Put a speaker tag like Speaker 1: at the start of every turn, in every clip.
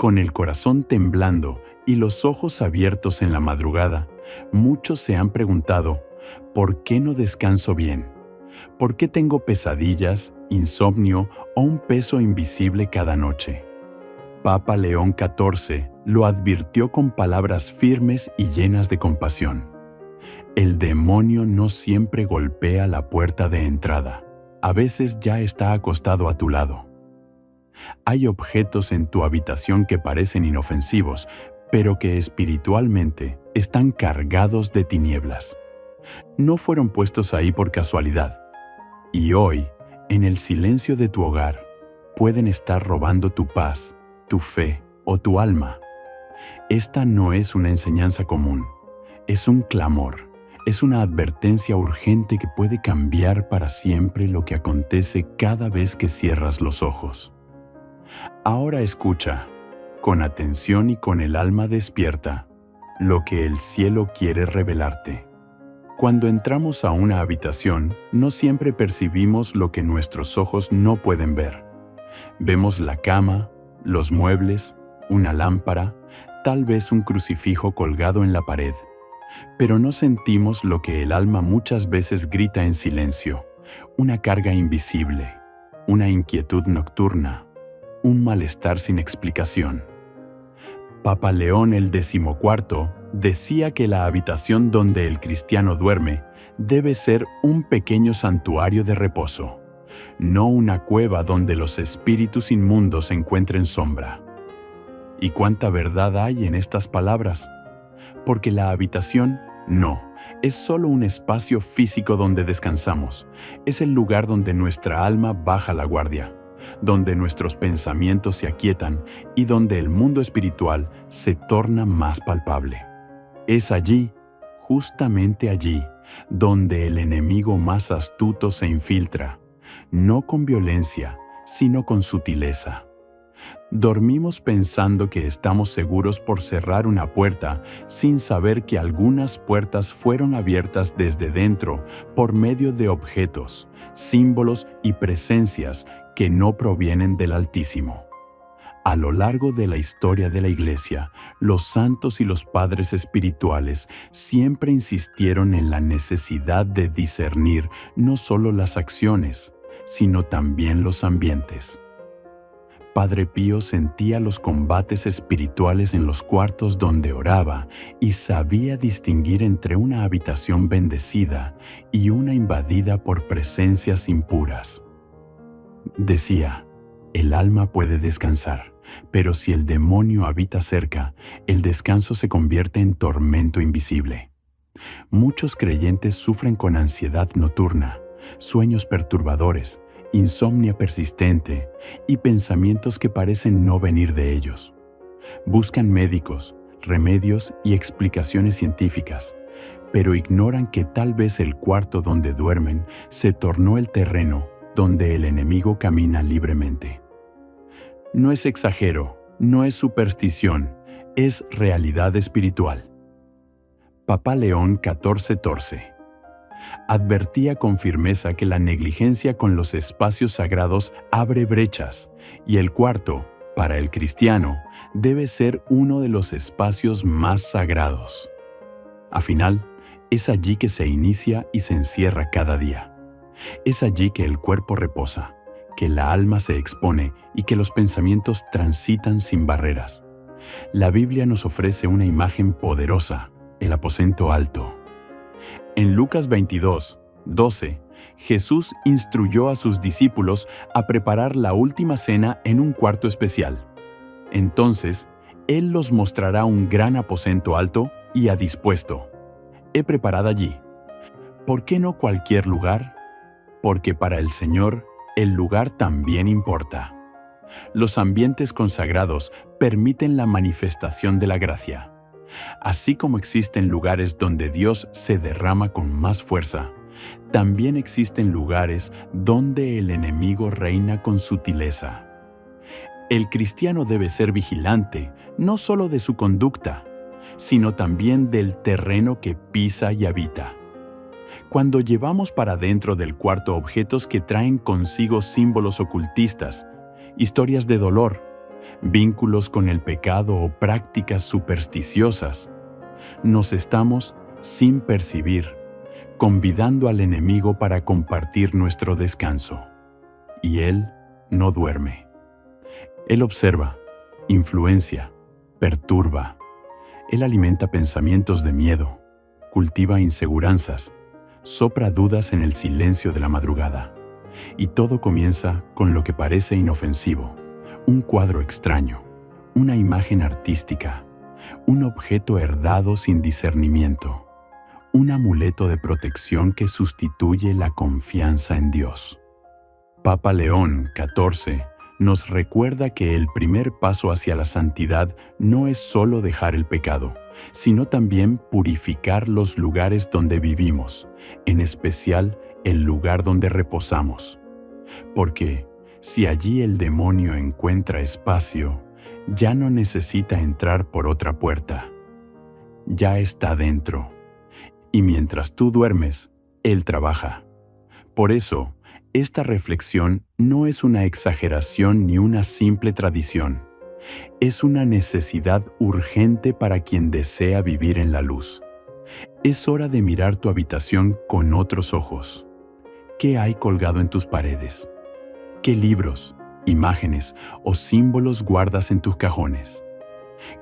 Speaker 1: Con el corazón temblando y los ojos abiertos en la madrugada, muchos se han preguntado, ¿por qué no descanso bien? ¿Por qué tengo pesadillas, insomnio o un peso invisible cada noche? Papa León XIV lo advirtió con palabras firmes y llenas de compasión. El demonio no siempre golpea la puerta de entrada. A veces ya está acostado a tu lado. Hay objetos en tu habitación que parecen inofensivos, pero que espiritualmente están cargados de tinieblas. No fueron puestos ahí por casualidad. Y hoy, en el silencio de tu hogar, pueden estar robando tu paz, tu fe o tu alma. Esta no es una enseñanza común, es un clamor, es una advertencia urgente que puede cambiar para siempre lo que acontece cada vez que cierras los ojos. Ahora escucha, con atención y con el alma despierta, lo que el cielo quiere revelarte. Cuando entramos a una habitación, no siempre percibimos lo que nuestros ojos no pueden ver. Vemos la cama, los muebles, una lámpara, tal vez un crucifijo colgado en la pared, pero no sentimos lo que el alma muchas veces grita en silencio, una carga invisible, una inquietud nocturna, un malestar sin explicación. Papa León el XIV decía que la habitación donde el cristiano duerme debe ser un pequeño santuario de reposo, no una cueva donde los espíritus inmundos encuentren sombra. ¿Y cuánta verdad hay en estas palabras? Porque la habitación no es solo un espacio físico donde descansamos, es el lugar donde nuestra alma baja la guardia, donde nuestros pensamientos se aquietan y donde el mundo espiritual se torna más palpable. Es allí, justamente allí, donde el enemigo más astuto se infiltra, no con violencia, sino con sutileza. Dormimos pensando que estamos seguros por cerrar una puerta sin saber que algunas puertas fueron abiertas desde dentro por medio de objetos, símbolos y presencias que no provienen del Altísimo. A lo largo de la historia de la Iglesia, los santos y los padres espirituales siempre insistieron en la necesidad de discernir no solo las acciones, sino también los ambientes. Padre Pío sentía los combates espirituales en los cuartos donde oraba y sabía distinguir entre una habitación bendecida y una invadida por presencias impuras. Decía, el alma puede descansar, pero si el demonio habita cerca, el descanso se convierte en tormento invisible. Muchos creyentes sufren con ansiedad nocturna, sueños perturbadores, insomnia persistente y pensamientos que parecen no venir de ellos. Buscan médicos, remedios y explicaciones científicas, pero ignoran que tal vez el cuarto donde duermen se tornó el terreno donde el enemigo camina libremente. No es exagero, no es superstición, es realidad espiritual. Papa León XIV advertía con firmeza que la negligencia con los espacios sagrados abre brechas y el cuarto, para el cristiano, debe ser uno de los espacios más sagrados. Al final, es allí que se inicia y se encierra cada día. Es allí que el cuerpo reposa, que la alma se expone y que los pensamientos transitan sin barreras. La Biblia nos ofrece una imagen poderosa, el aposento alto. En Lucas 22:12, Jesús instruyó a sus discípulos a preparar la última cena en un cuarto especial. Entonces, Él los mostrará un gran aposento alto y dispuesto. He preparado allí. ¿Por qué no cualquier lugar? Porque para el Señor, el lugar también importa. Los ambientes consagrados permiten la manifestación de la gracia. Así como existen lugares donde Dios se derrama con más fuerza, también existen lugares donde el enemigo reina con sutileza. El cristiano debe ser vigilante, no solo de su conducta, sino también del terreno que pisa y habita. Cuando llevamos para dentro del cuarto objetos que traen consigo símbolos ocultistas, historias de dolor, vínculos con el pecado o prácticas supersticiosas, nos estamos, sin percibir, convidando al enemigo para compartir nuestro descanso. Y él no duerme. Él observa, influencia, perturba. Él alimenta pensamientos de miedo, cultiva inseguranzas, sopra dudas en el silencio de la madrugada. Y todo comienza con lo que parece inofensivo, un cuadro extraño, una imagen artística, un objeto herdado sin discernimiento, un amuleto de protección que sustituye la confianza en Dios. Papa León XIV nos recuerda que el primer paso hacia la santidad no es solo dejar el pecado, sino también purificar los lugares donde vivimos, en especial el lugar donde reposamos. Porque si allí el demonio encuentra espacio, ya no necesita entrar por otra puerta. Ya está dentro. Y mientras tú duermes, él trabaja. Por eso, esta reflexión no es una exageración ni una simple tradición. Es una necesidad urgente para quien desea vivir en la luz. Es hora de mirar tu habitación con otros ojos. ¿Qué hay colgado en tus paredes? ¿Qué libros, imágenes o símbolos guardas en tus cajones?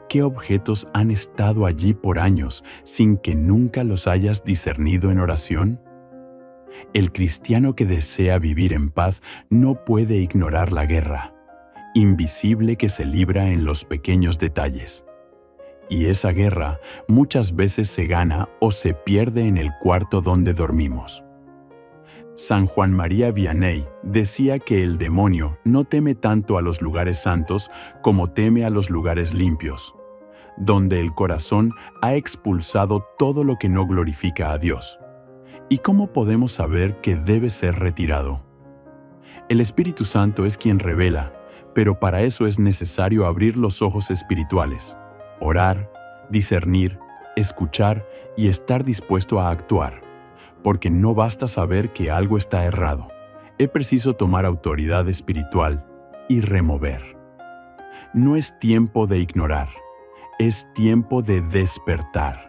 Speaker 1: ¿Qué objetos han estado allí por años sin que nunca los hayas discernido en oración? El cristiano que desea vivir en paz no puede ignorar la guerra, invisible que se libra en los pequeños detalles. Y esa guerra muchas veces se gana o se pierde en el cuarto donde dormimos. San Juan María Vianney decía que el demonio no teme tanto a los lugares santos como teme a los lugares limpios, donde el corazón ha expulsado todo lo que no glorifica a Dios. ¿Y cómo podemos saber que debe ser retirado? El Espíritu Santo es quien revela, pero para eso es necesario abrir los ojos espirituales, orar, discernir, escuchar y estar dispuesto a actuar. Porque no basta saber que algo está errado. Es preciso tomar autoridad espiritual y remover. No es tiempo de ignorar, es tiempo de despertar.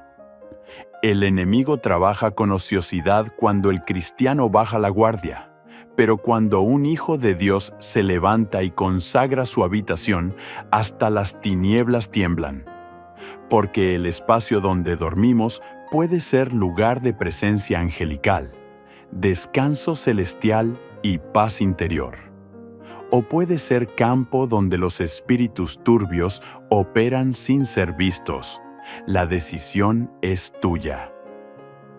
Speaker 1: El enemigo trabaja con ociosidad cuando el cristiano baja la guardia, pero cuando un hijo de Dios se levanta y consagra su habitación, hasta las tinieblas tiemblan. Porque el espacio donde dormimos puede ser lugar de presencia angelical, descanso celestial y paz interior. O puede ser campo donde los espíritus turbios operan sin ser vistos. La decisión es tuya.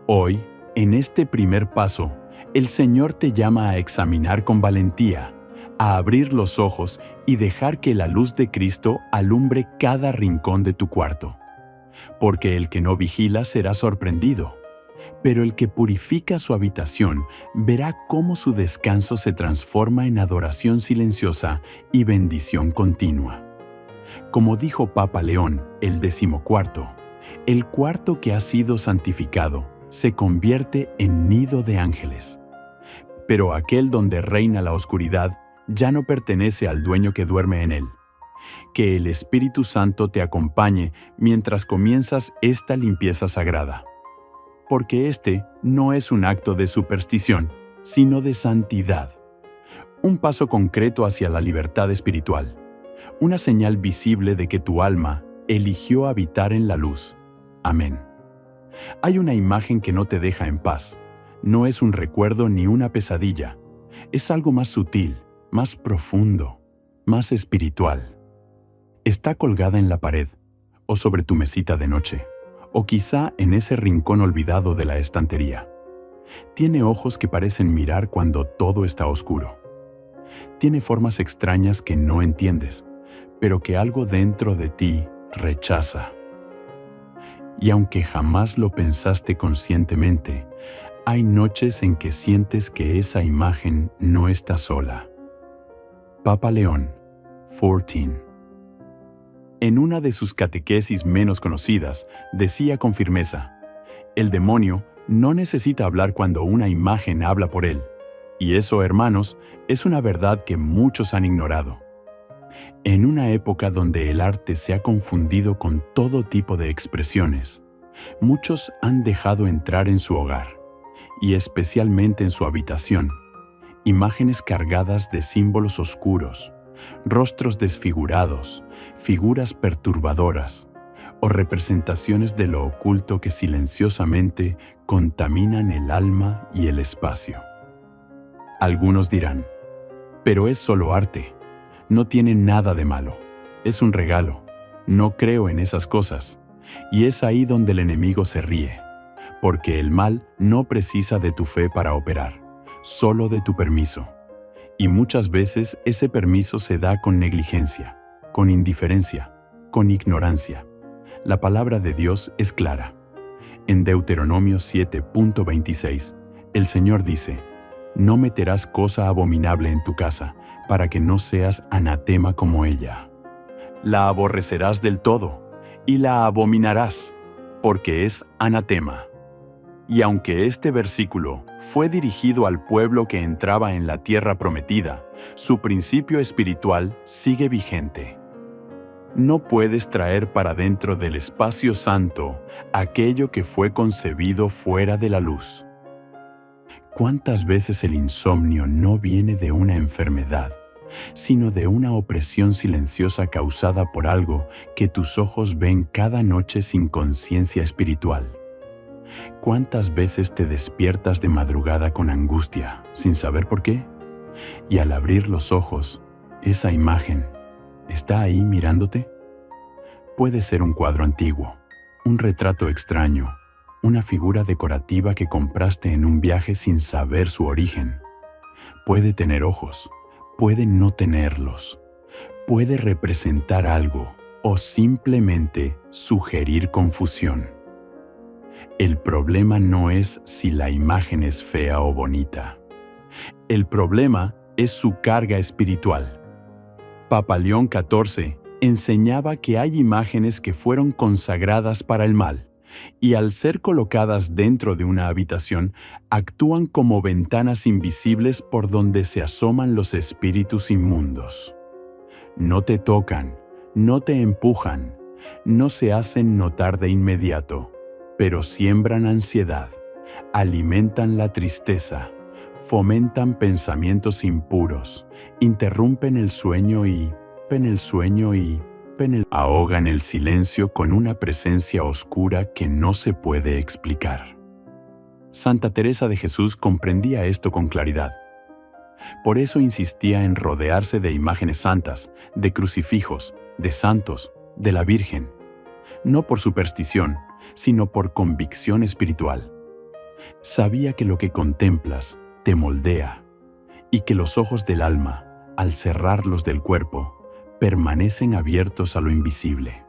Speaker 1: Hoy, en este primer paso, el Señor te llama a examinar con valentía, a abrir los ojos y dejar que la luz de Cristo alumbre cada rincón de tu cuarto. Porque el que no vigila será sorprendido, pero el que purifica su habitación verá cómo su descanso se transforma en adoración silenciosa y bendición continua. Como dijo Papa León, el 14, el cuarto que ha sido santificado se convierte en nido de ángeles. Pero aquel donde reina la oscuridad ya no pertenece al dueño que duerme en él. Que el Espíritu Santo te acompañe mientras comienzas esta limpieza sagrada. Porque este no es un acto de superstición, sino de santidad. Un paso concreto hacia la libertad espiritual. Una señal visible de que tu alma eligió habitar en la luz. Amén. Hay una imagen que no te deja en paz. No es un recuerdo ni una pesadilla. Es algo más sutil, más profundo, más espiritual. Está colgada en la pared, o sobre tu mesita de noche, o quizá en ese rincón olvidado de la estantería. Tiene ojos que parecen mirar cuando todo está oscuro. Tiene formas extrañas que no entiendes, pero que algo dentro de ti rechaza. Y aunque jamás lo pensaste conscientemente, hay noches en que sientes que esa imagen no está sola. Papa León XIV. En una de sus catequesis menos conocidas, decía con firmeza, el demonio no necesita hablar cuando una imagen habla por él. Y eso, hermanos, es una verdad que muchos han ignorado. En una época donde el arte se ha confundido con todo tipo de expresiones, muchos han dejado entrar en su hogar, y especialmente en su habitación, imágenes cargadas de símbolos oscuros, rostros desfigurados, figuras perturbadoras o representaciones de lo oculto que silenciosamente contaminan el alma y el espacio. Algunos dirán, pero es solo arte, no tiene nada de malo, es un regalo, no creo en esas cosas. Y es ahí donde el enemigo se ríe, porque el mal no precisa de tu fe para operar, solo de tu permiso. Y muchas veces ese permiso se da con negligencia, con indiferencia, con ignorancia. La palabra de Dios es clara. En Deuteronomio 7.26, el Señor dice, «No meterás cosa abominable en tu casa, para que no seas anatema como ella. La aborrecerás del todo, y la abominarás, porque es anatema». Y aunque este versículo fue dirigido al pueblo que entraba en la tierra prometida, su principio espiritual sigue vigente. No puedes traer para dentro del espacio santo aquello que fue concebido fuera de la luz. ¿Cuántas veces el insomnio no viene de una enfermedad, sino de una opresión silenciosa causada por algo que tus ojos ven cada noche sin conciencia espiritual? ¿Cuántas veces te despiertas de madrugada con angustia, sin saber por qué? Y al abrir los ojos, esa imagen ¿está ahí mirándote? Puede ser un cuadro antiguo, un retrato extraño, una figura decorativa que compraste en un viaje sin saber su origen. Puede tener ojos, puede no tenerlos, puede representar algo o simplemente sugerir confusión. El problema no es si la imagen es fea o bonita. El problema es su carga espiritual. Papa León XIV enseñaba que hay imágenes que fueron consagradas para el mal y al ser colocadas dentro de una habitación actúan como ventanas invisibles por donde se asoman los espíritus inmundos. No te tocan, no te empujan, no se hacen notar de inmediato, pero siembran ansiedad, alimentan la tristeza, fomentan pensamientos impuros, interrumpen el sueño y ahogan el silencio con una presencia oscura que no se puede explicar. Santa Teresa de Jesús comprendía esto con claridad. Por eso insistía en rodearse de imágenes santas, de crucifijos, de santos, de la Virgen, no por superstición, sino por convicción espiritual. Sabía que lo que contemplas te moldea y que los ojos del alma, al cerrarlos del cuerpo, permanecen abiertos a lo invisible.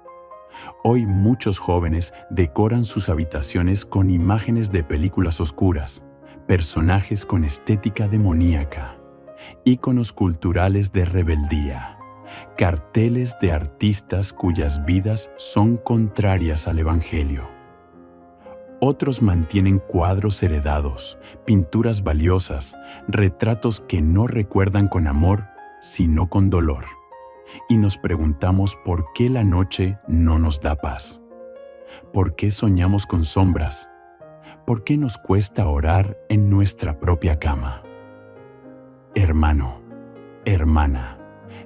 Speaker 1: Hoy muchos jóvenes decoran sus habitaciones con imágenes de películas oscuras, personajes con estética demoníaca, íconos culturales de rebeldía, carteles de artistas cuyas vidas son contrarias al Evangelio. Otros mantienen cuadros heredados, pinturas valiosas, retratos que no recuerdan con amor, sino con dolor. Y nos preguntamos por qué la noche no nos da paz. ¿Por qué soñamos con sombras? ¿Por qué nos cuesta orar en nuestra propia cama? Hermano, hermana,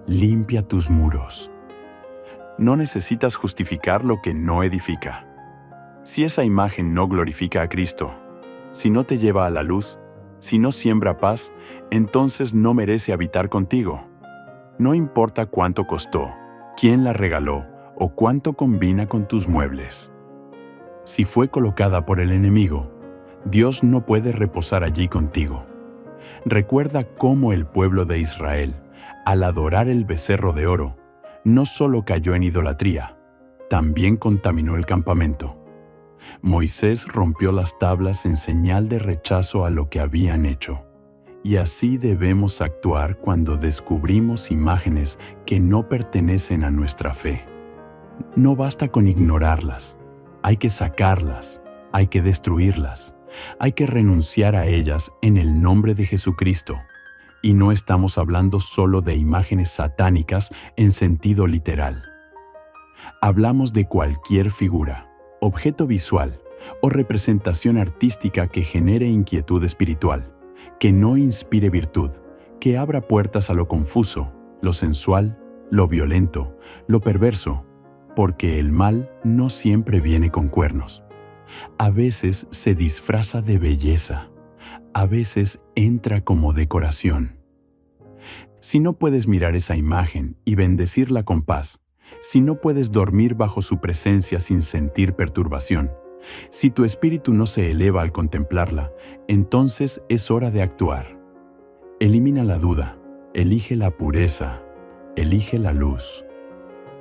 Speaker 1: limpia tus muros. No necesitas justificar lo que no edifica. Si esa imagen no glorifica a Cristo, si no te lleva a la luz, si no siembra paz, entonces no merece habitar contigo. No importa cuánto costó, quién la regaló o cuánto combina con tus muebles. Si fue colocada por el enemigo, Dios no puede reposar allí contigo. Recuerda cómo el pueblo de Israel, al adorar el becerro de oro, no solo cayó en idolatría, también contaminó el campamento. Moisés rompió las tablas en señal de rechazo a lo que habían hecho. Y así debemos actuar cuando descubrimos imágenes que no pertenecen a nuestra fe. No basta con ignorarlas, hay que sacarlas, hay que destruirlas, hay que renunciar a ellas en el nombre de Jesucristo Y no estamos hablando solo de imágenes satánicas en sentido literal. Hablamos de cualquier figura, objeto visual o representación artística que genere inquietud espiritual, que no inspire virtud, que abra puertas a lo confuso, lo sensual, lo violento, lo perverso, porque el mal no siempre viene con cuernos. A veces se disfraza de belleza, a veces entra como decoración. Si no puedes mirar esa imagen y bendecirla con paz, si no puedes dormir bajo su presencia sin sentir perturbación, si tu espíritu no se eleva al contemplarla, entonces es hora de actuar. Elimina la duda, elige la pureza, elige la luz.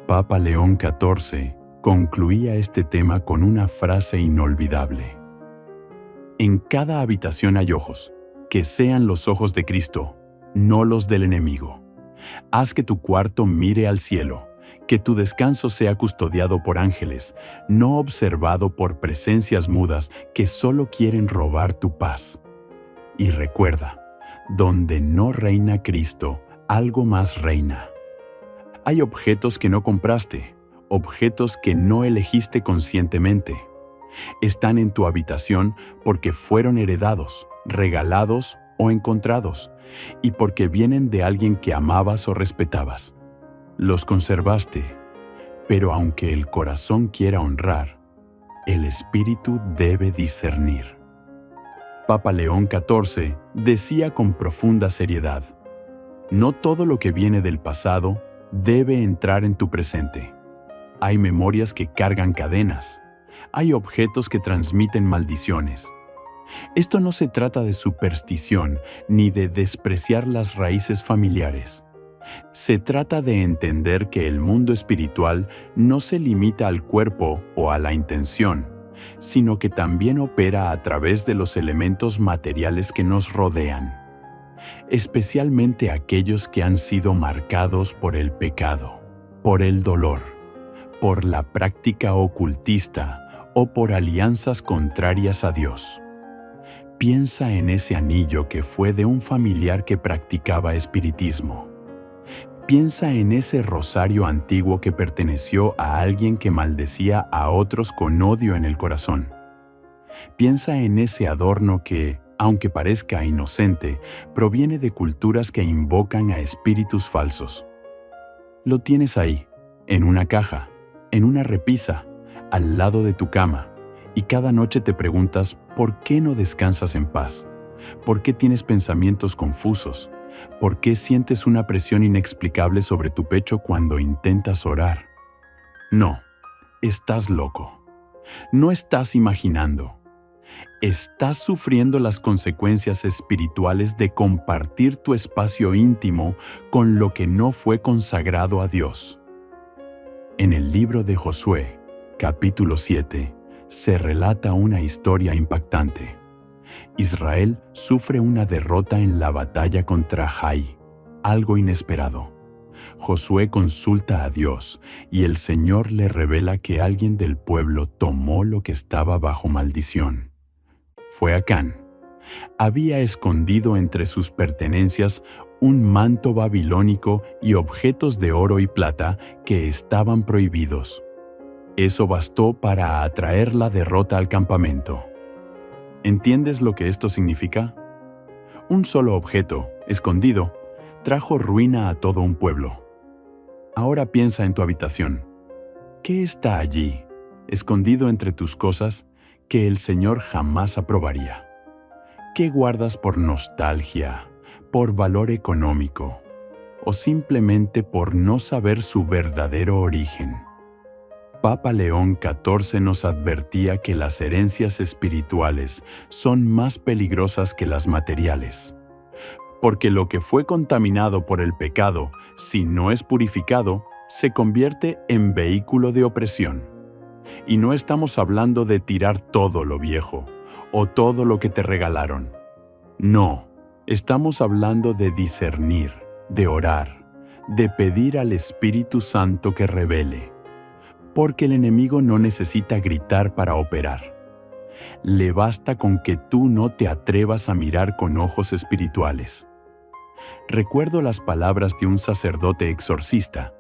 Speaker 1: Papa León XIV concluía este tema con una frase inolvidable. En cada habitación hay ojos, que sean los ojos de Cristo, no los del enemigo. Haz que tu cuarto mire al cielo, que tu descanso sea custodiado por ángeles, no observado por presencias mudas que solo quieren robar tu paz. Y recuerda, donde no reina Cristo, algo más reina. Hay objetos que no compraste, objetos que no elegiste conscientemente. Están en tu habitación porque fueron heredados, regalados o encontrados, y porque vienen de alguien que amabas o respetabas. Los conservaste, pero aunque el corazón quiera honrar, el espíritu debe discernir. Papa León XIV decía con profunda seriedad: no todo lo que viene del pasado debe entrar en tu presente. Hay memorias que cargan cadenas. Hay objetos que transmiten maldiciones. Esto no se trata de superstición ni de despreciar las raíces familiares. Se trata de entender que el mundo espiritual no se limita al cuerpo o a la intención, sino que también opera a través de los elementos materiales que nos rodean, especialmente aquellos que han sido marcados por el pecado, por el dolor, por la práctica ocultista o por alianzas contrarias a Dios. Piensa en ese anillo que fue de un familiar que practicaba espiritismo. Piensa en ese rosario antiguo que perteneció a alguien que maldecía a otros con odio en el corazón. Piensa en ese adorno que, aunque parezca inocente, proviene de culturas que invocan a espíritus falsos. Lo tienes ahí, en una caja, en una repisa, al lado de tu cama, y cada noche te preguntas ¿por qué no descansas en paz? ¿Por qué tienes pensamientos confusos? ¿Por qué sientes una presión inexplicable sobre tu pecho cuando intentas orar? No, estás loco. No estás imaginando. Estás sufriendo las consecuencias espirituales de compartir tu espacio íntimo con lo que no fue consagrado a Dios. En el libro de Josué, capítulo 7, se relata una historia impactante. Israel sufre una derrota en la batalla contra Jai, algo inesperado. Josué consulta a Dios y el Señor le revela que alguien del pueblo tomó lo que estaba bajo maldición. Fue Acán. Había escondido entre sus pertenencias un manto babilónico y objetos de oro y plata que estaban prohibidos. Eso bastó para atraer la derrota al campamento. ¿Entiendes lo que esto significa? Un solo objeto, escondido, trajo ruina a todo un pueblo. Ahora piensa en tu habitación. ¿Qué está allí, escondido entre tus cosas, que el Señor jamás aprobaría? ¿Qué guardas por nostalgia, por valor económico, o simplemente por no saber su verdadero origen? Papa León XIV nos advertía que las herencias espirituales son más peligrosas que las materiales, porque lo que fue contaminado por el pecado, si no es purificado, se convierte en vehículo de opresión. Y no estamos hablando de tirar todo lo viejo o todo lo que te regalaron. No, estamos hablando de discernir, de orar, de pedir al Espíritu Santo que revele. Porque el enemigo no necesita gritar para operar. Le basta con que tú no te atrevas a mirar con ojos espirituales. Recuerdo las palabras de un sacerdote exorcista,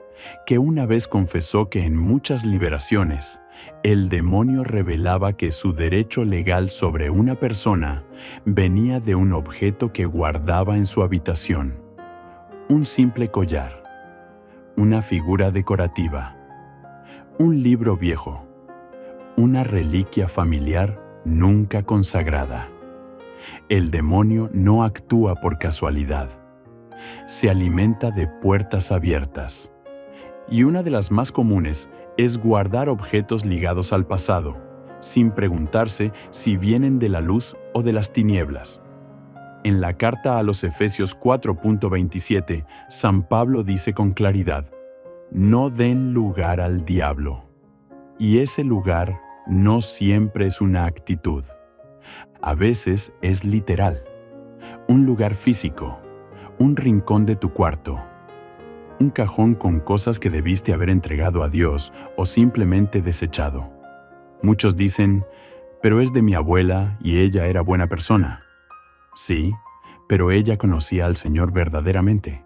Speaker 1: que una vez confesó que en muchas liberaciones, el demonio revelaba que su derecho legal sobre una persona venía de un objeto que guardaba en su habitación. Un simple collar, una figura decorativa, un libro viejo, una reliquia familiar nunca consagrada. El demonio no actúa por casualidad. Se alimenta de puertas abiertas. Y una de las más comunes es guardar objetos ligados al pasado, sin preguntarse si vienen de la luz o de las tinieblas. En la carta a los Efesios 4.27, San Pablo dice con claridad: no den lugar al diablo. Y ese lugar no siempre es una actitud. A veces es literal. Un lugar físico, un rincón de tu cuarto, un cajón con cosas que debiste haber entregado a Dios o simplemente desechado. Muchos dicen, pero es de mi abuela y ella era buena persona. Sí, pero ella conocía al Señor verdaderamente.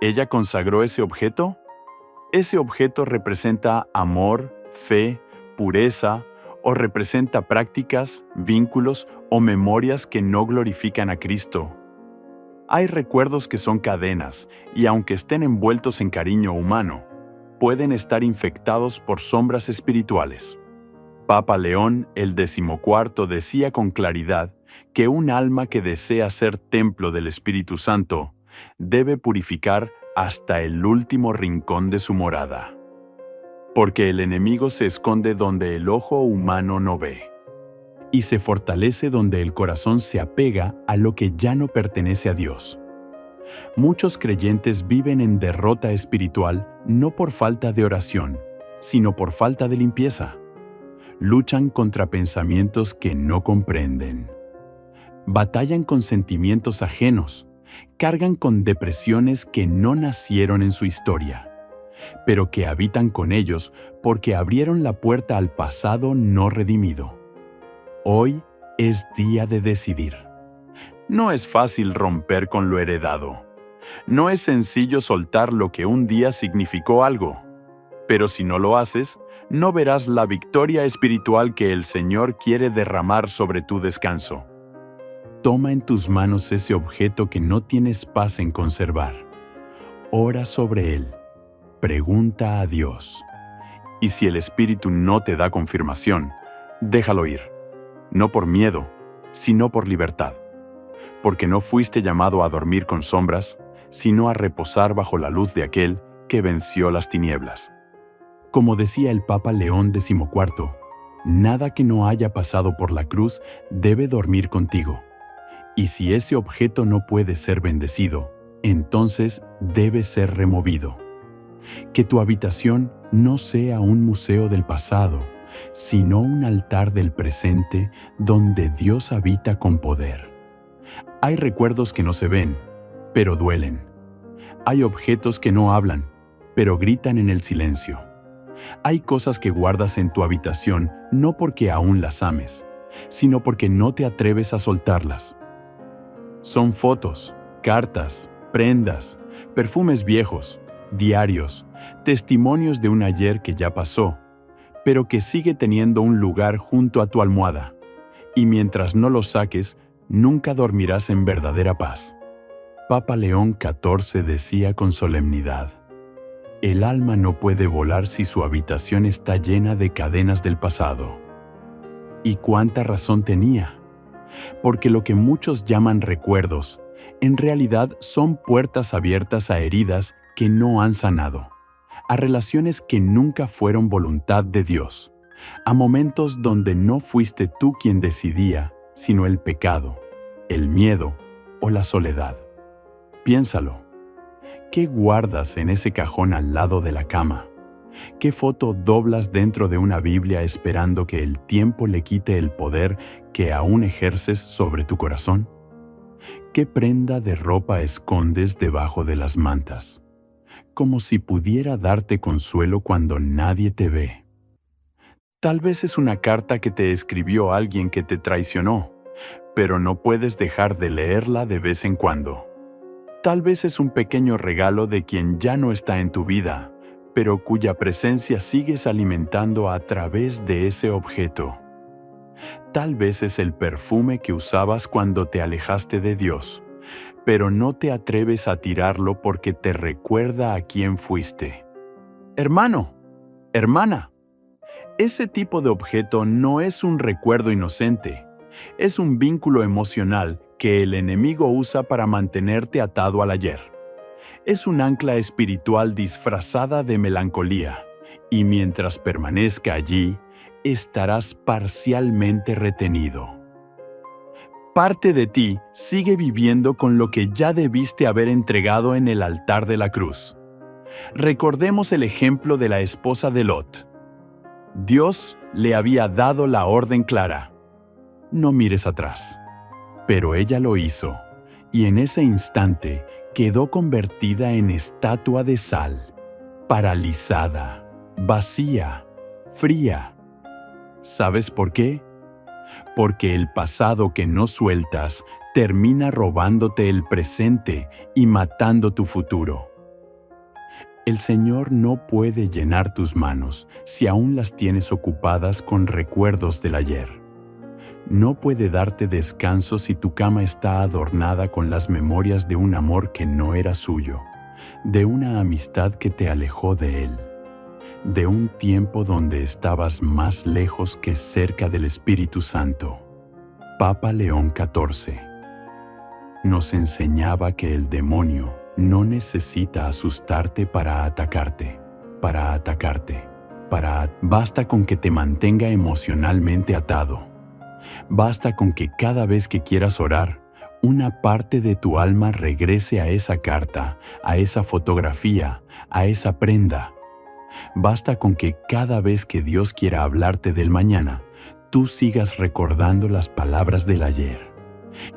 Speaker 1: ¿Ella consagró ese objeto? Ese objeto representa amor, fe, pureza, o representa prácticas, vínculos o memorias que no glorifican a Cristo. Hay recuerdos que son cadenas y aunque estén envueltos en cariño humano, pueden estar infectados por sombras espirituales. Papa León el XIV decía con claridad que un alma que desea ser templo del Espíritu Santo debe purificar hasta el último rincón de su morada. Porque el enemigo se esconde donde el ojo humano no ve, y se fortalece donde el corazón se apega a lo que ya no pertenece a Dios. Muchos creyentes viven en derrota espiritual no por falta de oración, sino por falta de limpieza. Luchan contra pensamientos que no comprenden. Batallan con sentimientos ajenos, cargan con depresiones que no nacieron en su historia, pero que habitan con ellos porque abrieron la puerta al pasado no redimido. Hoy es día de decidir. No es fácil romper con lo heredado. No es sencillo soltar lo que un día significó algo. Pero si no lo haces, no verás la victoria espiritual que el Señor quiere derramar sobre tu descanso. Toma en tus manos ese objeto que no tienes paz en conservar. Ora sobre él. Pregunta a Dios. Y si el Espíritu no te da confirmación, déjalo ir. No por miedo, sino por libertad. Porque no fuiste llamado a dormir con sombras, sino a reposar bajo la luz de aquel que venció las tinieblas. Como decía el Papa León XIV, nada que no haya pasado por la cruz debe dormir contigo. Y si ese objeto no puede ser bendecido, entonces debe ser removido. Que tu habitación no sea un museo del pasado, sino un altar del presente donde Dios habita con poder. Hay recuerdos que no se ven, pero duelen. Hay objetos que no hablan, pero gritan en el silencio. Hay cosas que guardas en tu habitación no porque aún las ames, sino porque no te atreves a soltarlas. Son fotos, cartas, prendas, perfumes viejos, diarios, testimonios de un ayer que ya pasó, pero que sigue teniendo un lugar junto a tu almohada. Y mientras no los saques, nunca dormirás en verdadera paz. Papa León XIV decía con solemnidad: el alma no puede volar si su habitación está llena de cadenas del pasado. ¿Y cuánta razón tenía? Porque lo que muchos llaman recuerdos, en realidad son puertas abiertas a heridas que no han sanado, a relaciones que nunca fueron voluntad de Dios, a momentos donde no fuiste tú quien decidía, sino el pecado, el miedo o la soledad. Piénsalo. ¿Qué guardas en ese cajón al lado de la cama? ¿Qué foto doblas dentro de una Biblia esperando que el tiempo le quite el poder que aún ejerces sobre tu corazón? ¿Qué prenda de ropa escondes debajo de las mantas? Como si pudiera darte consuelo cuando nadie te ve. Tal vez es una carta que te escribió alguien que te traicionó, pero no puedes dejar de leerla de vez en cuando. Tal vez es un pequeño regalo de quien ya no está en tu vida, pero cuya presencia sigues alimentando a través de ese objeto. Tal vez es el perfume que usabas cuando te alejaste de Dios, pero no te atreves a tirarlo porque te recuerda a quién fuiste. Hermano, hermana, ese tipo de objeto no es un recuerdo inocente, es un vínculo emocional que el enemigo usa para mantenerte atado al ayer. Es un ancla espiritual disfrazada de melancolía, y mientras permanezca allí, estarás parcialmente retenido. Parte de ti sigue viviendo con lo que ya debiste haber entregado en el altar de la cruz. Recordemos el ejemplo de la esposa de Lot. Dios le había dado la orden clara: no mires atrás. Pero ella lo hizo, y en ese instante quedó convertida en estatua de sal, paralizada, vacía, fría. ¿Sabes por qué? Porque el pasado que no sueltas termina robándote el presente y matando tu futuro. El Señor no puede llenar tus manos si aún las tienes ocupadas con recuerdos del ayer. No puede darte descanso si tu cama está adornada con las memorias de un amor que no era suyo, de una amistad que te alejó de Él, de un tiempo donde estabas más lejos que cerca del Espíritu Santo. Papa León XIV nos enseñaba que el demonio no necesita asustarte para atacarte. Basta con que te mantenga emocionalmente atado. Basta con que cada vez que quieras orar, una parte de tu alma regrese a esa carta, a esa fotografía, a esa prenda. Basta con que cada vez que Dios quiera hablarte del mañana, tú sigas recordando las palabras del ayer.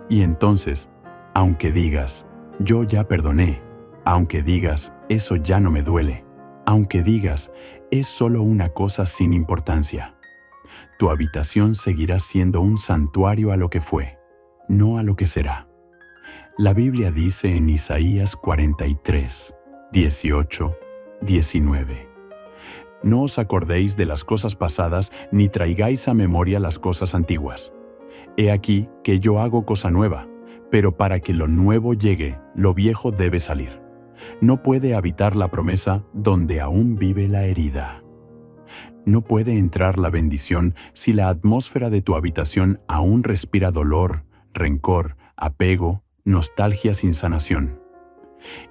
Speaker 1: Y entonces, aunque digas, yo ya perdoné, aunque digas, eso ya no me duele, aunque digas, es solo una cosa sin importancia, tu habitación seguirá siendo un santuario a lo que fue, no a lo que será. La Biblia dice en Isaías 43, 18, 19: no os acordéis de las cosas pasadas, ni traigáis a memoria las cosas antiguas. He aquí que yo hago cosa nueva, pero para que lo nuevo llegue, lo viejo debe salir. No puede habitar la promesa donde aún vive la herida. No puede entrar la bendición si la atmósfera de tu habitación aún respira dolor, rencor, apego, nostalgia sin sanación.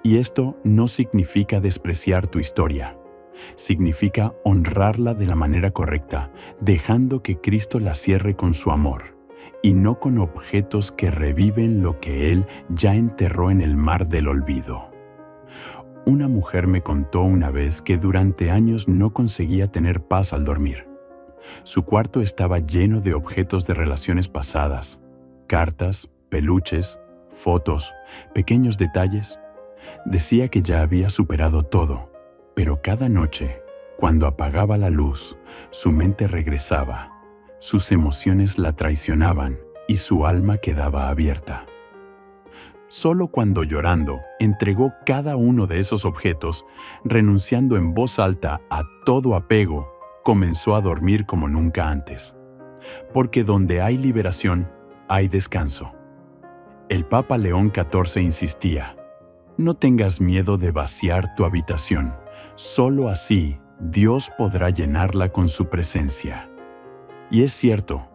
Speaker 1: Y esto no significa despreciar tu historia. Significa honrarla de la manera correcta, dejando que Cristo la cierre con su amor, y no con objetos que reviven lo que Él ya enterró en el mar del olvido. Una mujer me contó una vez que durante años no conseguía tener paz al dormir. Su cuarto estaba lleno de objetos de relaciones pasadas, cartas, peluches, fotos, pequeños detalles. Decía que ya había superado todo, pero cada noche, cuando apagaba la luz, su mente regresaba, sus emociones la traicionaban y su alma quedaba abierta. Solo cuando llorando entregó cada uno de esos objetos, renunciando en voz alta a todo apego, comenzó a dormir como nunca antes. Porque donde hay liberación, hay descanso. El Papa León XIV insistía: no tengas miedo de vaciar tu habitación, solo así Dios podrá llenarla con su presencia. Y es cierto,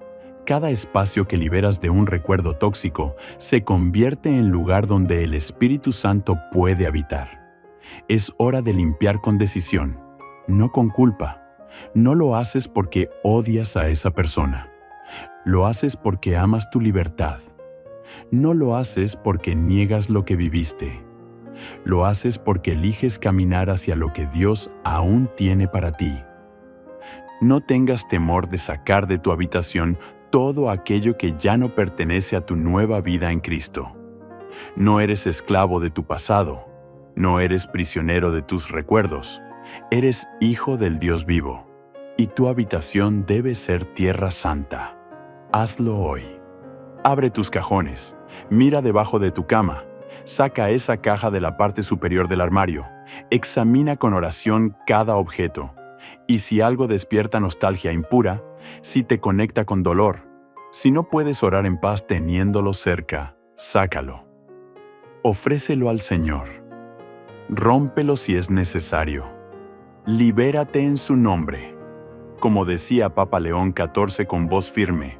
Speaker 1: cada espacio que liberas de un recuerdo tóxico se convierte en lugar donde el Espíritu Santo puede habitar. Es hora de limpiar con decisión, no con culpa. No lo haces porque odias a esa persona. Lo haces porque amas tu libertad. No lo haces porque niegas lo que viviste. Lo haces porque eliges caminar hacia lo que Dios aún tiene para ti. No tengas temor de sacar de tu habitación todo aquello que ya no pertenece a tu nueva vida en Cristo. No eres esclavo de tu pasado. No eres prisionero de tus recuerdos. Eres hijo del Dios vivo. Y tu habitación debe ser tierra santa. Hazlo hoy. Abre tus cajones. Mira debajo de tu cama. Saca esa caja de la parte superior del armario. Examina con oración cada objeto. Y si algo despierta nostalgia impura, si te conecta con dolor, si no puedes orar en paz teniéndolo cerca, sácalo. Ofrécelo al Señor. Rómpelo si es necesario. Libérate en su nombre. Como decía Papa León XIV con voz firme,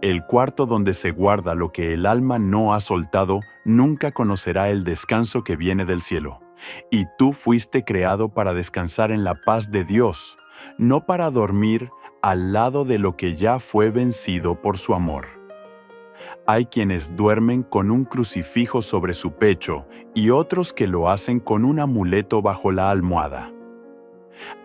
Speaker 1: el cuarto donde se guarda lo que el alma no ha soltado nunca conocerá el descanso que viene del cielo. Y tú fuiste creado para descansar en la paz de Dios, no para dormir al lado de lo que ya fue vencido por su amor. Hay quienes duermen con un crucifijo sobre su pecho y otros que lo hacen con un amuleto bajo la almohada.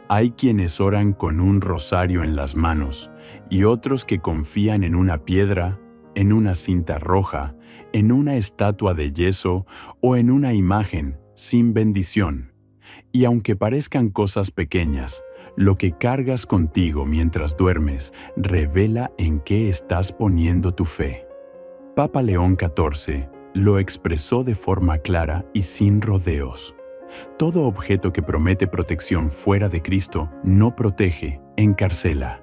Speaker 1: Hay quienes oran con un rosario en las manos y otros que confían en una piedra, en una cinta roja, en una estatua de yeso o en una imagen sin bendición. Y aunque parezcan cosas pequeñas, lo que cargas contigo mientras duermes revela en qué estás poniendo tu fe. Papa León XIV lo expresó de forma clara y sin rodeos. Todo objeto que promete protección fuera de Cristo no protege, encarcela.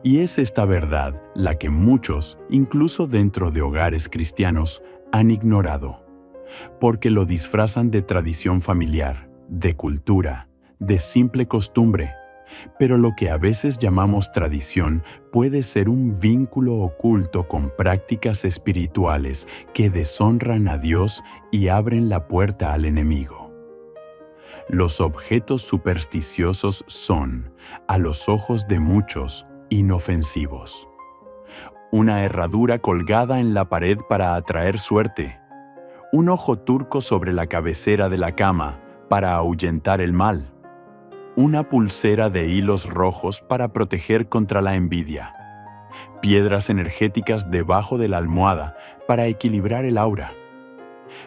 Speaker 1: Y es esta verdad la que muchos, incluso dentro de hogares cristianos, han ignorado, porque lo disfrazan de tradición familiar, de cultura, de simple costumbre. Pero lo que a veces llamamos tradición puede ser un vínculo oculto con prácticas espirituales que deshonran a Dios y abren la puerta al enemigo. Los objetos supersticiosos son, a los ojos de muchos, inofensivos. Una herradura colgada en la pared para atraer suerte. Un ojo turco sobre la cabecera de la cama para ahuyentar el mal. Una pulsera de hilos rojos para proteger contra la envidia. Piedras energéticas debajo de la almohada para equilibrar el aura.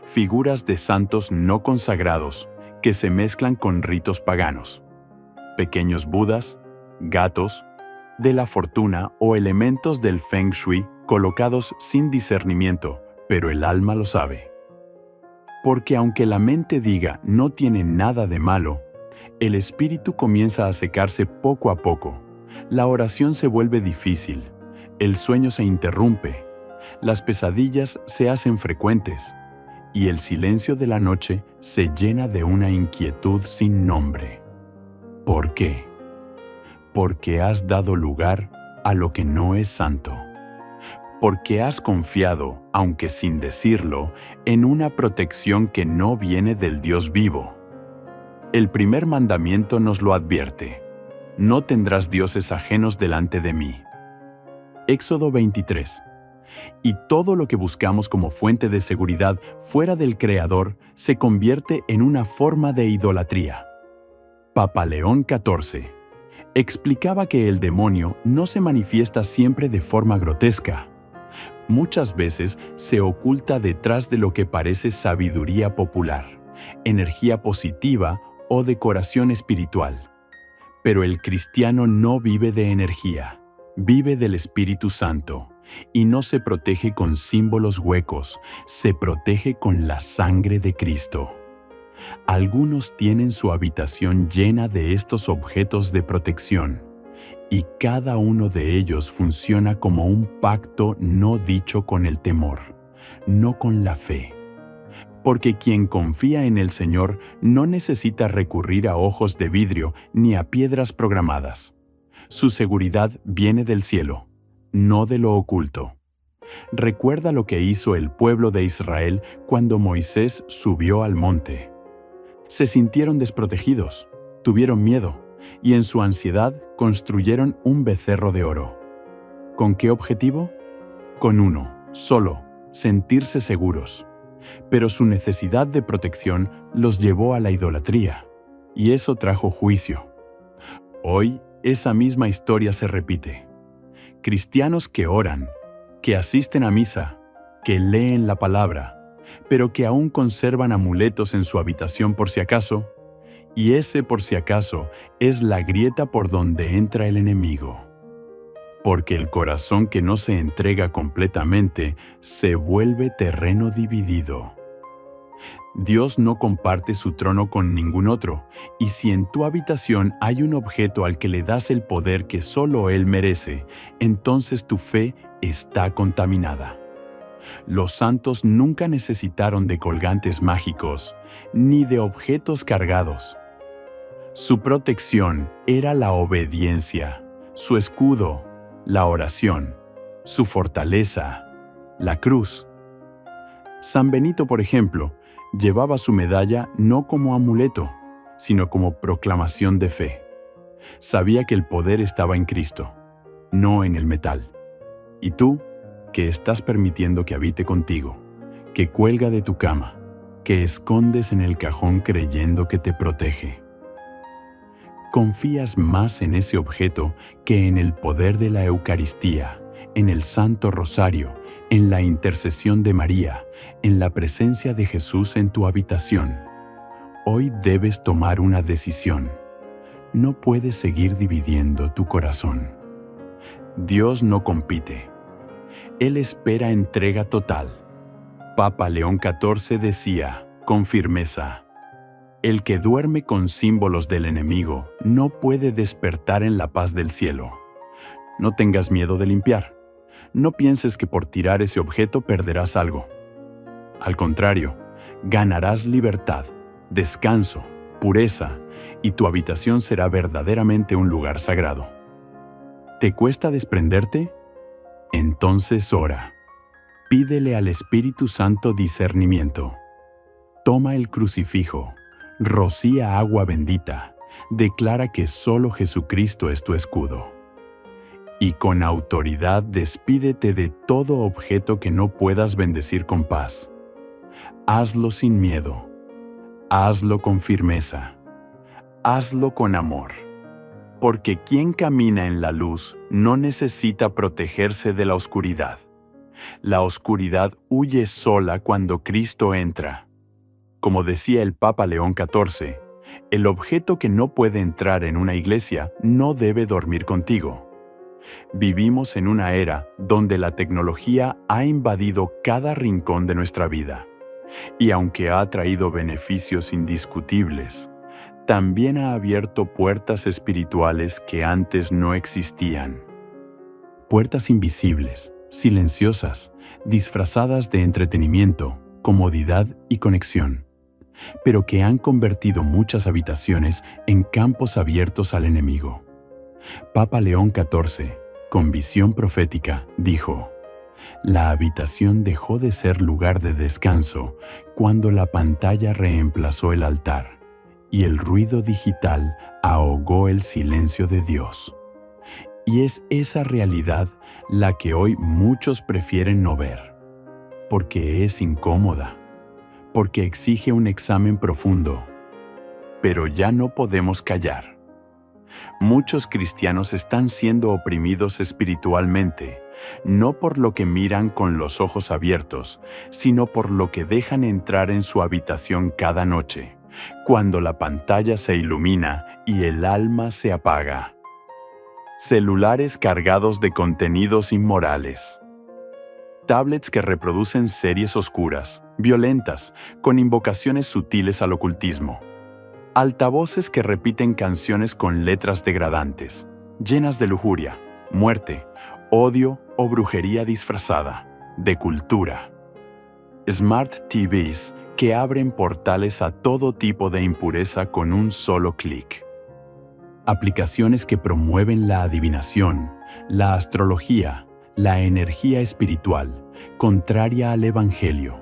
Speaker 1: Figuras de santos no consagrados que se mezclan con ritos paganos. Pequeños budas, gatos, de la fortuna o elementos del Feng Shui colocados sin discernimiento, pero el alma lo sabe. Porque aunque la mente diga no tiene nada de malo, el espíritu comienza a secarse poco a poco. La oración se vuelve difícil, el sueño se interrumpe, las pesadillas se hacen frecuentes y el silencio de la noche se llena de una inquietud sin nombre. ¿Por qué? Porque has dado lugar a lo que no es santo. Porque has confiado, aunque sin decirlo, en una protección que no viene del Dios vivo. El primer mandamiento nos lo advierte: no tendrás dioses ajenos delante de mí. Éxodo 23. Y todo lo que buscamos como fuente de seguridad fuera del Creador se convierte en una forma de idolatría. Papa León XIV explicaba que el demonio no se manifiesta siempre de forma grotesca. Muchas veces se oculta detrás de lo que parece sabiduría popular, energía positiva o decoración espiritual. Pero el cristiano no vive de energía, vive del Espíritu Santo, y no se protege con símbolos huecos, se protege con la sangre de Cristo. Algunos tienen su habitación llena de estos objetos de protección, y cada uno de ellos funciona como un pacto no dicho con el temor, no con la fe. Porque quien confía en el Señor no necesita recurrir a ojos de vidrio ni a piedras programadas. Su seguridad viene del cielo, no de lo oculto. Recuerda lo que hizo el pueblo de Israel cuando Moisés subió al monte. Se sintieron desprotegidos, tuvieron miedo, y en su ansiedad construyeron un becerro de oro. ¿Con qué objetivo? Con uno, solo, sentirse seguros. Pero su necesidad de protección los llevó a la idolatría, y eso trajo juicio. Hoy, esa misma historia se repite. Cristianos que oran, que asisten a misa, que leen la palabra, pero que aún conservan amuletos en su habitación por si acaso, y ese por si acaso es la grieta por donde entra el enemigo. Porque el corazón que no se entrega completamente se vuelve terreno dividido. Dios no comparte su trono con ningún otro, y si en tu habitación hay un objeto al que le das el poder que solo Él merece, entonces tu fe está contaminada. Los santos nunca necesitaron de colgantes mágicos, ni de objetos cargados. Su protección era la obediencia, su escudo, la oración, su fortaleza, la cruz. San Benito, por ejemplo, llevaba su medalla no como amuleto, sino como proclamación de fe. Sabía que el poder estaba en Cristo, no en el metal. ¿Y tú, que estás permitiendo que habite contigo, que cuelga de tu cama, que escondes en el cajón creyendo que te protege? ¿Confías más en ese objeto que en el poder de la Eucaristía, en el Santo Rosario, en la intercesión de María, en la presencia de Jesús en tu habitación? Hoy debes tomar una decisión. No puedes seguir dividiendo tu corazón. Dios no compite. Él espera entrega total. Papa León XIV decía, con firmeza, el que duerme con símbolos del enemigo no puede despertar en la paz del cielo. No tengas miedo de limpiar. No pienses que por tirar ese objeto perderás algo. Al contrario, ganarás libertad, descanso, pureza, y tu habitación será verdaderamente un lugar sagrado. ¿Te cuesta desprenderte? Entonces ora. Pídele al Espíritu Santo discernimiento. Toma el crucifijo, rocía agua bendita, declara que solo Jesucristo es tu escudo. Y con autoridad despídete de todo objeto que no puedas bendecir con paz. Hazlo sin miedo. Hazlo con firmeza. Hazlo con amor. Porque quien camina en la luz no necesita protegerse de la oscuridad. La oscuridad huye sola cuando Cristo entra. Como decía el Papa León XIV, el objeto que no puede entrar en una iglesia no debe dormir contigo. Vivimos en una era donde la tecnología ha invadido cada rincón de nuestra vida. Y aunque ha traído beneficios indiscutibles, también ha abierto puertas espirituales que antes no existían. Puertas invisibles, silenciosas, disfrazadas de entretenimiento, comodidad y conexión, pero que han convertido muchas habitaciones en campos abiertos al enemigo. Papa León XIV, con visión profética, dijo: la habitación dejó de ser lugar de descanso cuando la pantalla reemplazó el altar y el ruido digital ahogó el silencio de Dios. Y es esa realidad la que hoy muchos prefieren no ver, porque es incómoda, porque exige un examen profundo. Pero ya no podemos callar. Muchos cristianos están siendo oprimidos espiritualmente, no por lo que miran con los ojos abiertos, sino por lo que dejan entrar en su habitación cada noche, cuando la pantalla se ilumina y el alma se apaga. Celulares cargados de contenidos inmorales. Tablets que reproducen series oscuras, violentas, con invocaciones sutiles al ocultismo. Altavoces que repiten canciones con letras degradantes, llenas de lujuria, muerte, odio o brujería disfrazada, de cultura. Smart TVs que abren portales a todo tipo de impureza con un solo clic. Aplicaciones que promueven la adivinación, la astrología, la energía espiritual, contraria al Evangelio.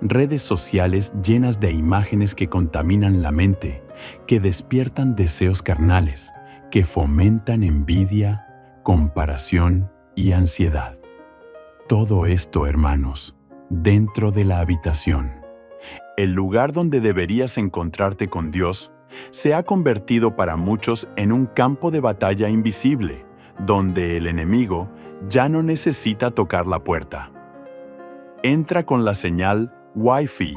Speaker 1: Redes sociales llenas de imágenes que contaminan la mente, que despiertan deseos carnales, que fomentan envidia, comparación y ansiedad. Todo esto, hermanos, dentro de la habitación. El lugar donde deberías encontrarte con Dios se ha convertido para muchos en un campo de batalla invisible, donde el enemigo ya no necesita tocar la puerta. Entra con la señal Wi-Fi.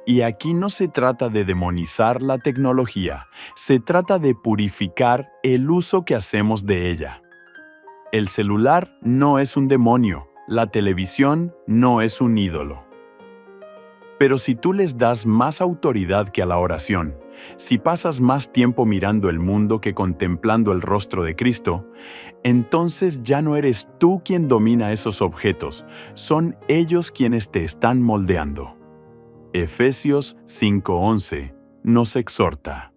Speaker 1: Y aquí no se trata de demonizar la tecnología, se trata de purificar el uso que hacemos de ella. El celular no es un demonio, la televisión no es un ídolo. Pero si tú les das más autoridad que a la oración, si pasas más tiempo mirando el mundo que contemplando el rostro de Cristo, entonces ya no eres tú quien domina esos objetos, son ellos quienes te están moldeando. Efesios 5:11 nos exhorta: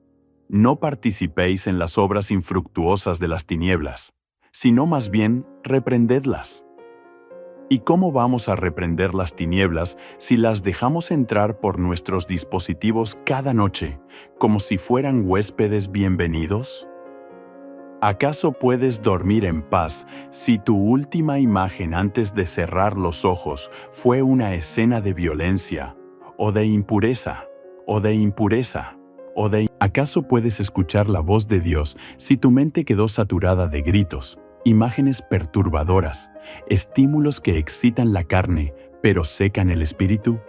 Speaker 1: no participéis en las obras infructuosas de las tinieblas, sino más bien reprendedlas. ¿Y cómo vamos a reprender las tinieblas si las dejamos entrar por nuestros dispositivos cada noche, como si fueran huéspedes bienvenidos? ¿Acaso puedes dormir en paz si tu última imagen antes de cerrar los ojos fue una escena de violencia, o de impureza, o de impureza, o de... ¿Acaso puedes escuchar la voz de Dios si tu mente quedó saturada de gritos, imágenes perturbadoras, estímulos que excitan la carne, pero secan el espíritu?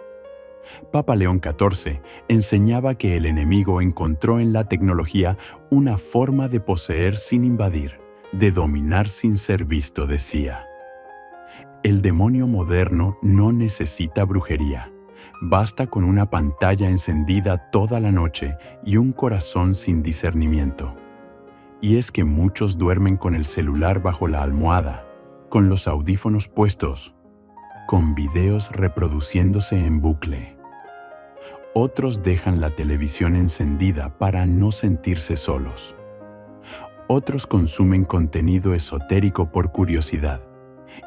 Speaker 1: Papa León XIV enseñaba que el enemigo encontró en la tecnología una forma de poseer sin invadir, de dominar sin ser visto, decía. El demonio moderno no necesita brujería. Basta con una pantalla encendida toda la noche y un corazón sin discernimiento. Y es que muchos duermen con el celular bajo la almohada, con los audífonos puestos, con videos reproduciéndose en bucle. Otros dejan la televisión encendida para no sentirse solos. Otros consumen contenido esotérico por curiosidad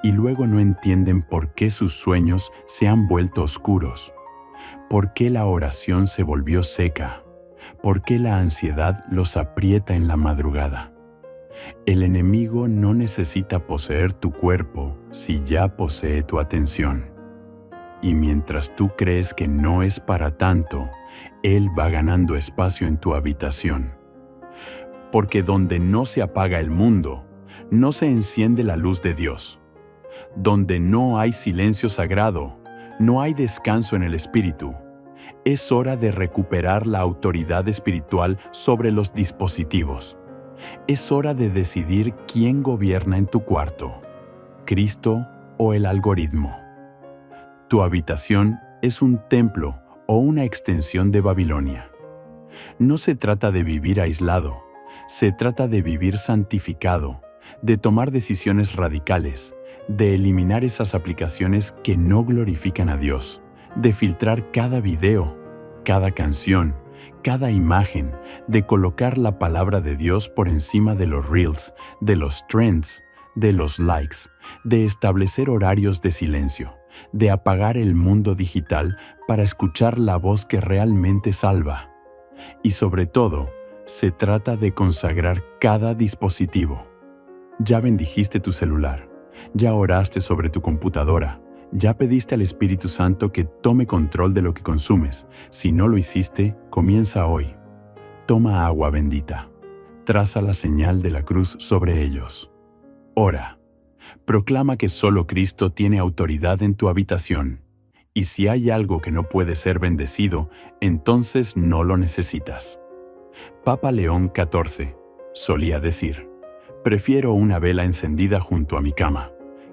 Speaker 1: y luego no entienden por qué sus sueños se han vuelto oscuros, por qué la oración se volvió seca, por qué la ansiedad los aprieta en la madrugada. El enemigo no necesita poseer tu cuerpo si ya posee tu atención. Y mientras tú crees que no es para tanto, él va ganando espacio en tu habitación. Porque donde no se apaga el mundo, no se enciende la luz de Dios. Donde no hay silencio sagrado, no hay descanso en el espíritu. Es hora de recuperar la autoridad espiritual sobre los dispositivos. Es hora de decidir quién gobierna en tu cuarto, Cristo o el algoritmo. Tu habitación es un templo o una extensión de Babilonia. No se trata de vivir aislado, se trata de vivir santificado, de tomar decisiones radicales, de eliminar esas aplicaciones que no glorifican a Dios, de filtrar cada video, cada canción, cada imagen, de colocar la palabra de Dios por encima de los reels, de los trends, de los likes, de establecer horarios de silencio, de apagar el mundo digital para escuchar la voz que realmente salva. Y sobre todo, se trata de consagrar cada dispositivo. Ya bendijiste tu celular, ya oraste sobre tu computadora, ya pediste al Espíritu Santo que tome control de lo que consumes. Si no lo hiciste, comienza hoy. Toma agua bendita. Traza la señal de la cruz sobre ellos. Ora. Proclama que solo Cristo tiene autoridad en tu habitación. Y si hay algo que no puede ser bendecido, entonces no lo necesitas. Papa León XIV solía decir: prefiero una vela encendida junto a mi cama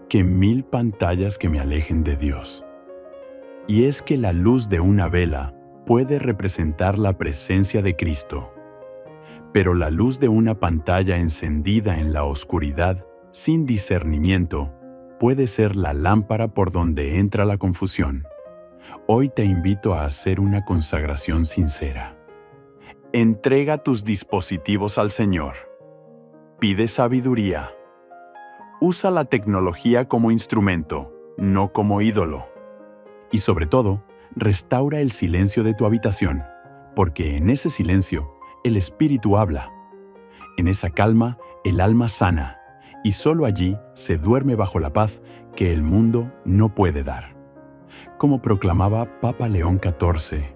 Speaker 1: que 1000 pantallas que me alejen de Dios. Y es que la luz de una vela puede representar la presencia de Cristo. Pero la luz de una pantalla encendida en la oscuridad, sin discernimiento, puede ser la lámpara por donde entra la confusión. Hoy te invito a hacer una consagración sincera. Entrega tus dispositivos al Señor. Pide sabiduría. Usa la tecnología como instrumento, no como ídolo. Y sobre todo, restaura el silencio de tu habitación, porque en ese silencio el Espíritu habla. En esa calma el alma sana, y solo allí se duerme bajo la paz que el mundo no puede dar. Como proclamaba Papa León XIV,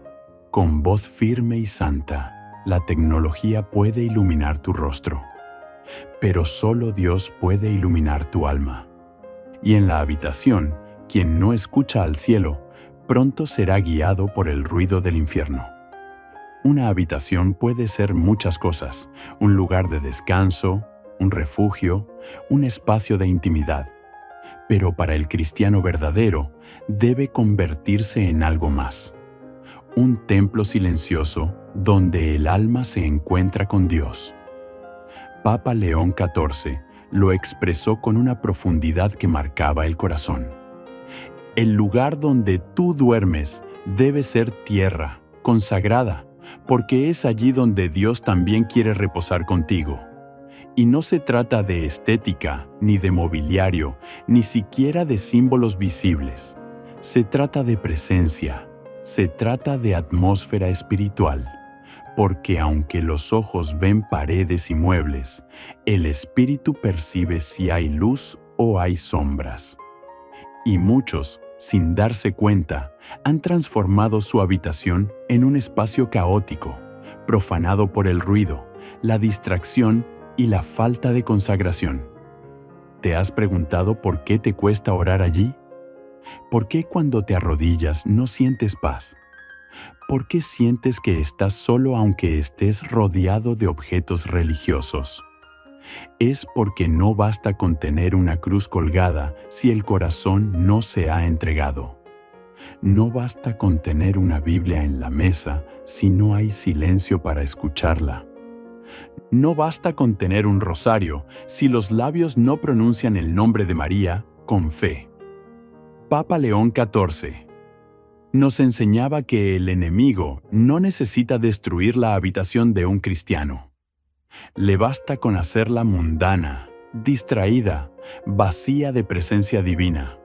Speaker 1: con voz firme y santa, la tecnología puede iluminar tu rostro, pero solo Dios puede iluminar tu alma. Y en la habitación, quien no escucha al cielo, pronto será guiado por el ruido del infierno. Una habitación puede ser muchas cosas: un lugar de descanso, un refugio, un espacio de intimidad. Pero para el cristiano verdadero, debe convertirse en algo más: un templo silencioso donde el alma se encuentra con Dios. Papa León XIV lo expresó con una profundidad que marcaba el corazón. El lugar donde tú duermes debe ser tierra, consagrada, porque es allí donde Dios también quiere reposar contigo. Y no se trata de estética, ni de mobiliario, ni siquiera de símbolos visibles. Se trata de presencia, se trata de atmósfera espiritual, porque aunque los ojos ven paredes y muebles, el espíritu percibe si hay luz o hay sombras. Y muchos, sin darse cuenta, han transformado su habitación en un espacio caótico, profanado por el ruido, la distracción y la falta de consagración. ¿Te has preguntado por qué te cuesta orar allí? ¿Por qué cuando te arrodillas no sientes paz? ¿Por qué sientes que estás solo aunque estés rodeado de objetos religiosos? Es porque no basta con tener una cruz colgada si el corazón no se ha entregado. No basta con tener una Biblia en la mesa si no hay silencio para escucharla. No basta con tener un rosario si los labios no pronuncian el nombre de María con fe. Papa León XIV nos enseñaba que el enemigo no necesita destruir la habitación de un cristiano. Le basta con hacerla mundana, distraída, vacía de presencia divina.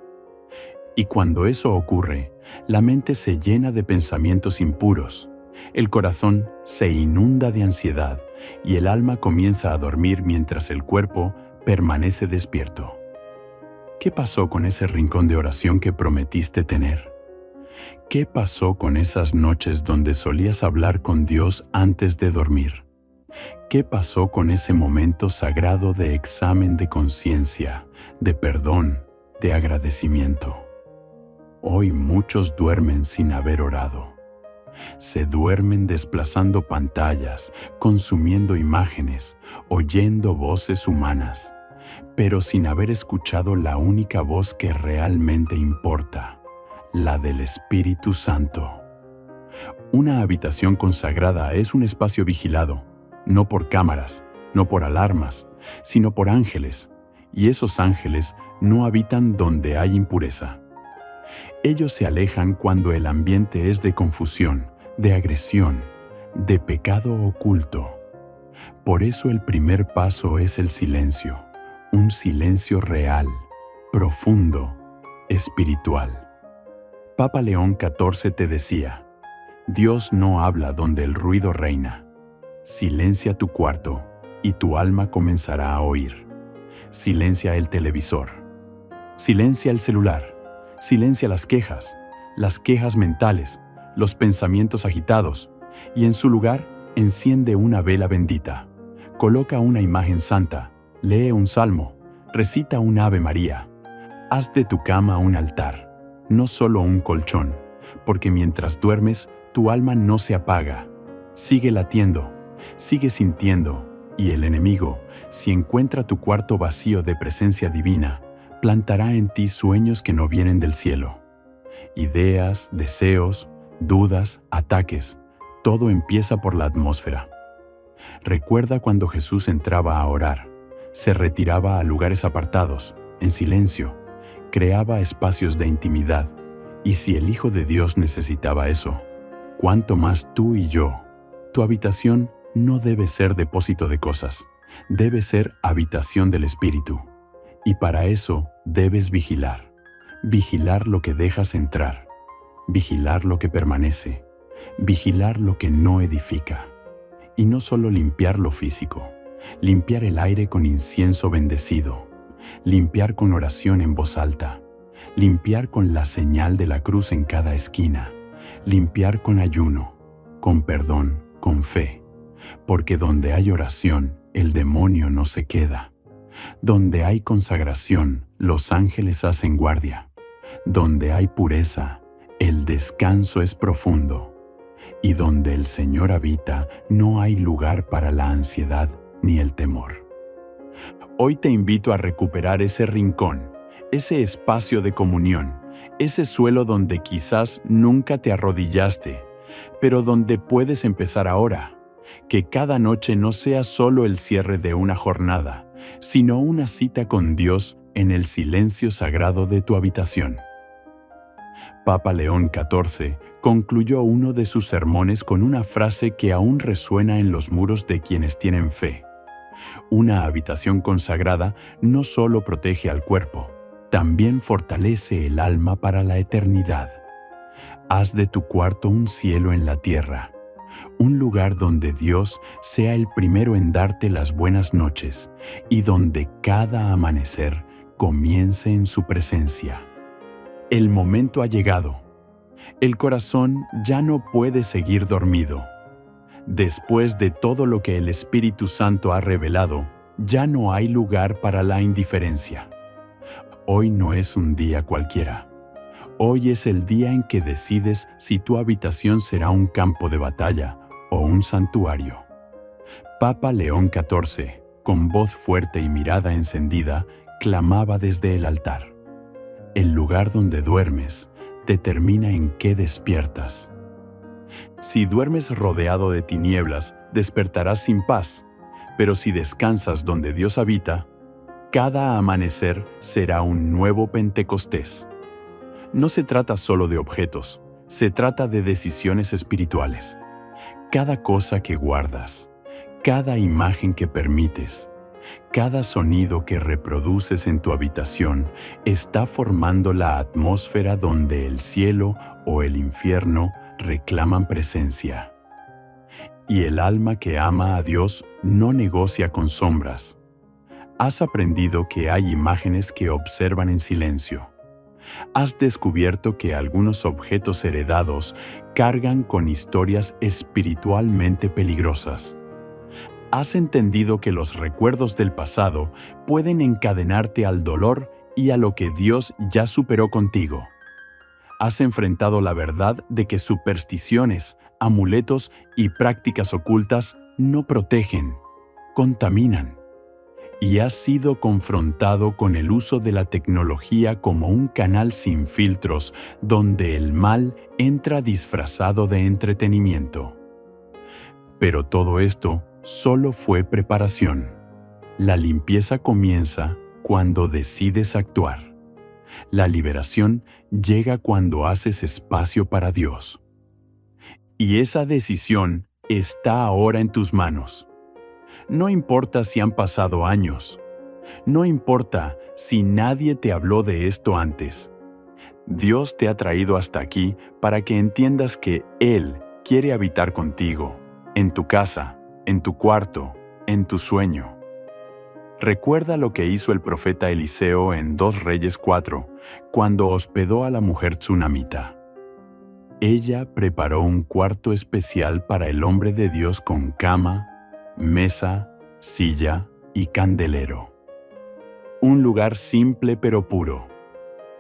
Speaker 1: Y cuando eso ocurre, la mente se llena de pensamientos impuros, el corazón se inunda de ansiedad y el alma comienza a dormir mientras el cuerpo permanece despierto. ¿Qué pasó con ese rincón de oración que prometiste tener? ¿Qué pasó con esas noches donde solías hablar con Dios antes de dormir? ¿Qué pasó con ese momento sagrado de examen de conciencia, de perdón, de agradecimiento? Hoy muchos duermen sin haber orado. Se duermen desplazando pantallas, consumiendo imágenes, oyendo voces humanas, pero sin haber escuchado la única voz que realmente importa, la del Espíritu Santo. Una habitación consagrada es un espacio vigilado, no por cámaras, no por alarmas, sino por ángeles, y esos ángeles no habitan donde hay impureza. Ellos se alejan cuando el ambiente es de confusión, de agresión, de pecado oculto. Por eso el primer paso es el silencio, un silencio real, profundo, espiritual. Papa León XIV te decía, Dios no habla donde el ruido reina. Silencia tu cuarto y tu alma comenzará a oír. Silencia el televisor. Silencia el celular. Silencia las quejas mentales, los pensamientos agitados, y en su lugar enciende una vela bendita. Coloca una imagen santa, lee un salmo, recita un Ave María. Haz de tu cama un altar, no solo un colchón, porque mientras duermes, tu alma no se apaga. Sigue latiendo, sigue sintiendo, y el enemigo, si encuentra tu cuarto vacío de presencia divina, plantará en ti sueños que no vienen del cielo. Ideas, deseos, dudas, ataques, todo empieza por la atmósfera. Recuerda cuando Jesús entraba a orar, se retiraba a lugares apartados, en silencio, creaba espacios de intimidad, y si el Hijo de Dios necesitaba eso, ¿cuánto más tú y yo? Tu habitación no debe ser depósito de cosas, debe ser habitación del Espíritu. Y para eso debes vigilar. Vigilar lo que dejas entrar. Vigilar lo que permanece. Vigilar lo que no edifica. Y no solo limpiar lo físico. Limpiar el aire con incienso bendecido. Limpiar con oración en voz alta. Limpiar con la señal de la cruz en cada esquina. Limpiar con ayuno, con perdón, con fe. Porque donde hay oración, el demonio no se queda. Donde hay consagración, los ángeles hacen guardia. Donde hay pureza, el descanso es profundo. Y donde el Señor habita, no hay lugar para la ansiedad ni el temor. Hoy te invito a recuperar ese rincón, ese espacio de comunión, ese suelo donde quizás nunca te arrodillaste, pero donde puedes empezar ahora. Que cada noche no sea solo el cierre de una jornada, sino una cita con Dios en el silencio sagrado de tu habitación. Papa León XIV concluyó uno de sus sermones con una frase que aún resuena en los muros de quienes tienen fe. Una habitación consagrada no solo protege al cuerpo, también fortalece el alma para la eternidad. Haz de tu cuarto un cielo en la tierra, un lugar donde Dios sea el primero en darte las buenas noches y donde cada amanecer comience en su presencia. El momento ha llegado. El corazón ya no puede seguir dormido. Después de todo lo que el Espíritu Santo ha revelado, ya no hay lugar para la indiferencia. Hoy no es un día cualquiera. Hoy es el día en que decides si tu habitación será un campo de batalla o un santuario. Papa León XIV, con voz fuerte y mirada encendida, clamaba desde el altar: el lugar donde duermes determina en qué despiertas. Si duermes rodeado de tinieblas, despertarás sin paz, pero si descansas donde Dios habita, cada amanecer será un nuevo Pentecostés. No se trata solo de objetos, se trata de decisiones espirituales. Cada cosa que guardas, cada imagen que permites, cada sonido que reproduces en tu habitación está formando la atmósfera donde el cielo o el infierno reclaman presencia. Y el alma que ama a Dios no negocia con sombras. Has aprendido que hay imágenes que observan en silencio. Has descubierto que algunos objetos heredados cargan con historias espiritualmente peligrosas. Has entendido que los recuerdos del pasado pueden encadenarte al dolor y a lo que Dios ya superó contigo. Has enfrentado la verdad de que supersticiones, amuletos y prácticas ocultas no protegen, contaminan. Y has sido confrontado con el uso de la tecnología como un canal sin filtros donde el mal entra disfrazado de entretenimiento. Pero todo esto solo fue preparación. La limpieza comienza cuando decides actuar. La liberación llega cuando haces espacio para Dios. Y esa decisión está ahora en tus manos. No importa si han pasado años. No importa si nadie te habló de esto antes. Dios te ha traído hasta aquí para que entiendas que Él quiere habitar contigo, en tu casa, en tu cuarto, en tu sueño. Recuerda lo que hizo el profeta Eliseo en 2 Reyes 4, cuando hospedó a la mujer tsunamita. Ella preparó un cuarto especial para el hombre de Dios con cama, mesa, silla y candelero. Un lugar simple pero puro.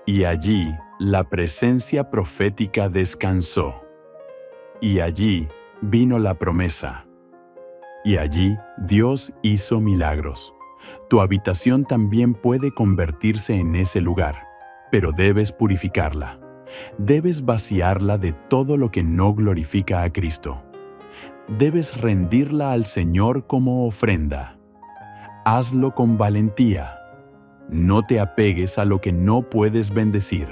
Speaker 1: Y allí la presencia profética descansó. Y allí vino la promesa. Y allí Dios hizo milagros. Tu habitación también puede convertirse en ese lugar, pero debes purificarla. Debes vaciarla de todo lo que no glorifica a Cristo. Debes rendirla al Señor como ofrenda. Hazlo con valentía. No te apegues a lo que no puedes bendecir.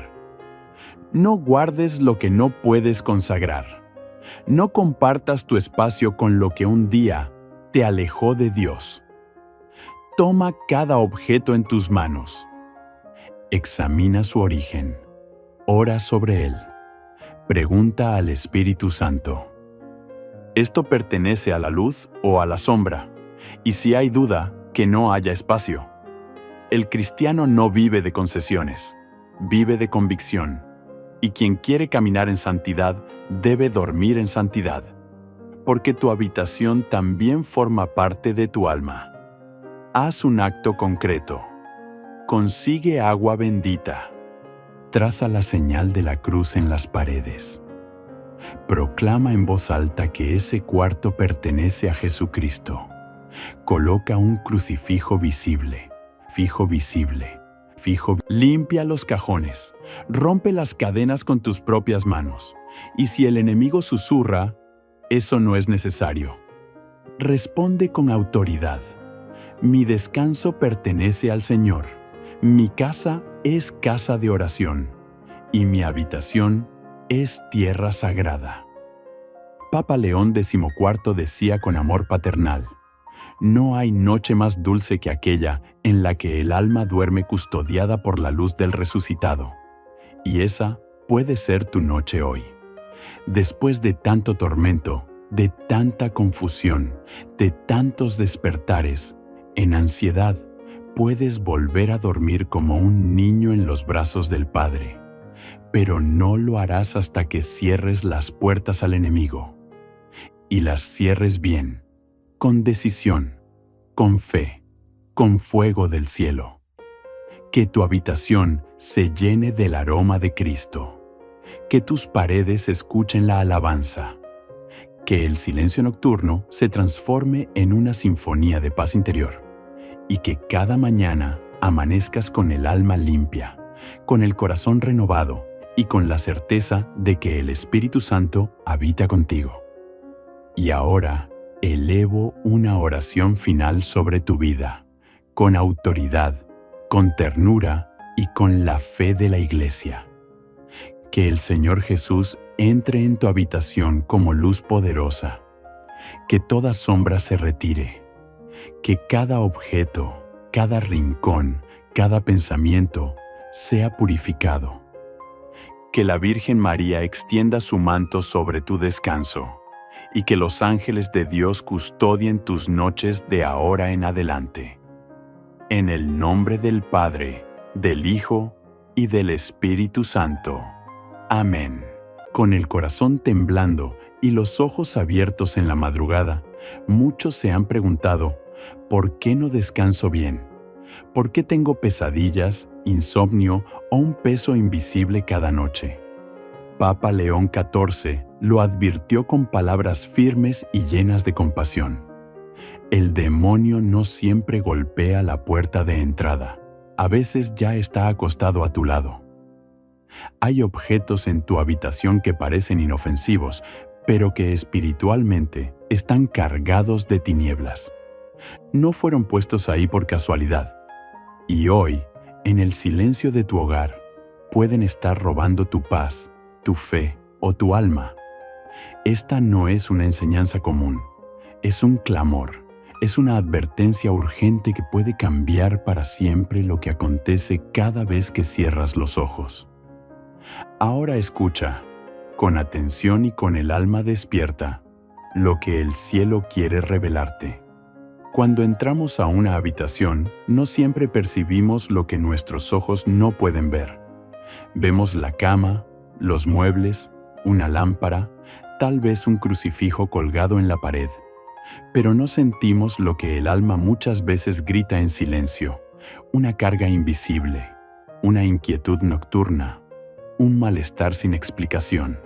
Speaker 1: No guardes lo que no puedes consagrar. No compartas tu espacio con lo que un día te alejó de Dios. Toma cada objeto en tus manos. Examina su origen. Ora sobre él. Pregunta al Espíritu Santo: ¿esto pertenece a la luz o a la sombra? Y si hay duda, que no haya espacio. El cristiano no vive de concesiones, vive de convicción. Y quien quiere caminar en santidad debe dormir en santidad, porque tu habitación también forma parte de tu alma. Haz un acto concreto. Consigue agua bendita. Traza la señal de la cruz en las paredes. Proclama en voz alta que ese cuarto pertenece a Jesucristo. Coloca un crucifijo visible, fijo. Limpia los cajones. Rompe las cadenas con tus propias manos. Y si el enemigo susurra, eso no es necesario. Responde con autoridad. Mi descanso pertenece al Señor. Mi casa es casa de oración y mi habitación es tierra sagrada. Papa León XIV decía con amor paternal: no hay noche más dulce que aquella en la que el alma duerme custodiada por la luz del resucitado. Y esa puede ser tu noche hoy. Después de tanto tormento, de tanta confusión, de tantos despertares, en ansiedad, puedes volver a dormir como un niño en los brazos del Padre. Pero no lo harás hasta que cierres las puertas al enemigo. Y las cierres bien, con decisión, con fe, con fuego del cielo. Que tu habitación se llene del aroma de Cristo. Que tus paredes escuchen la alabanza. Que el silencio nocturno se transforme en una sinfonía de paz interior. Y que cada mañana amanezcas con el alma limpia, con el corazón renovado y con la certeza de que el Espíritu Santo habita contigo. Y ahora elevo una oración final sobre tu vida, con autoridad, con ternura y con la fe de la Iglesia. Que el Señor Jesús entre en tu habitación como luz poderosa. Que toda sombra se retire. Que cada objeto, cada rincón, cada pensamiento sea purificado. Que la Virgen María extienda su manto sobre tu descanso y que los ángeles de Dios custodien tus noches de ahora en adelante. En el nombre del Padre, del Hijo y del Espíritu Santo. Amén. Con el corazón temblando y los ojos abiertos en la madrugada, muchos se han preguntado: ¿por qué no descanso bien? ¿Por qué tengo pesadillas, insomnio o un peso invisible cada noche? Papa León XIV lo advirtió con palabras firmes y llenas de compasión. El demonio no siempre golpea la puerta de entrada. A veces ya está acostado a tu lado. Hay objetos en tu habitación que parecen inofensivos, pero que espiritualmente están cargados de tinieblas. No fueron puestos ahí por casualidad. Y hoy, en el silencio de tu hogar, pueden estar robando tu paz, tu fe o tu alma. Esta no es una enseñanza común, es un clamor, es una advertencia urgente que puede cambiar para siempre lo que acontece cada vez que cierras los ojos. Ahora escucha, con atención y con el alma despierta, lo que el cielo quiere revelarte. Cuando entramos a una habitación, no siempre percibimos lo que nuestros ojos no pueden ver. Vemos la cama, los muebles, una lámpara, tal vez un crucifijo colgado en la pared, pero no sentimos lo que el alma muchas veces grita en silencio: una carga invisible, una inquietud nocturna, un malestar sin explicación.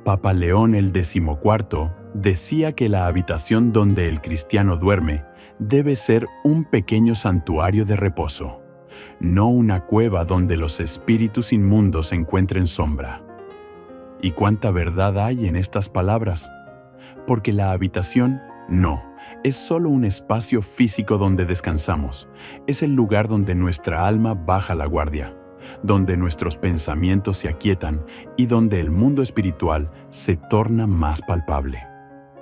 Speaker 1: Papa León XIV decía que la habitación donde el cristiano duerme debe ser un pequeño santuario de reposo, no una cueva donde los espíritus inmundos encuentren sombra. ¿Y cuánta verdad hay en estas palabras? Porque la habitación no es solo un espacio físico donde descansamos, es el lugar donde nuestra alma baja la guardia, donde nuestros pensamientos se aquietan y donde el mundo espiritual se torna más palpable.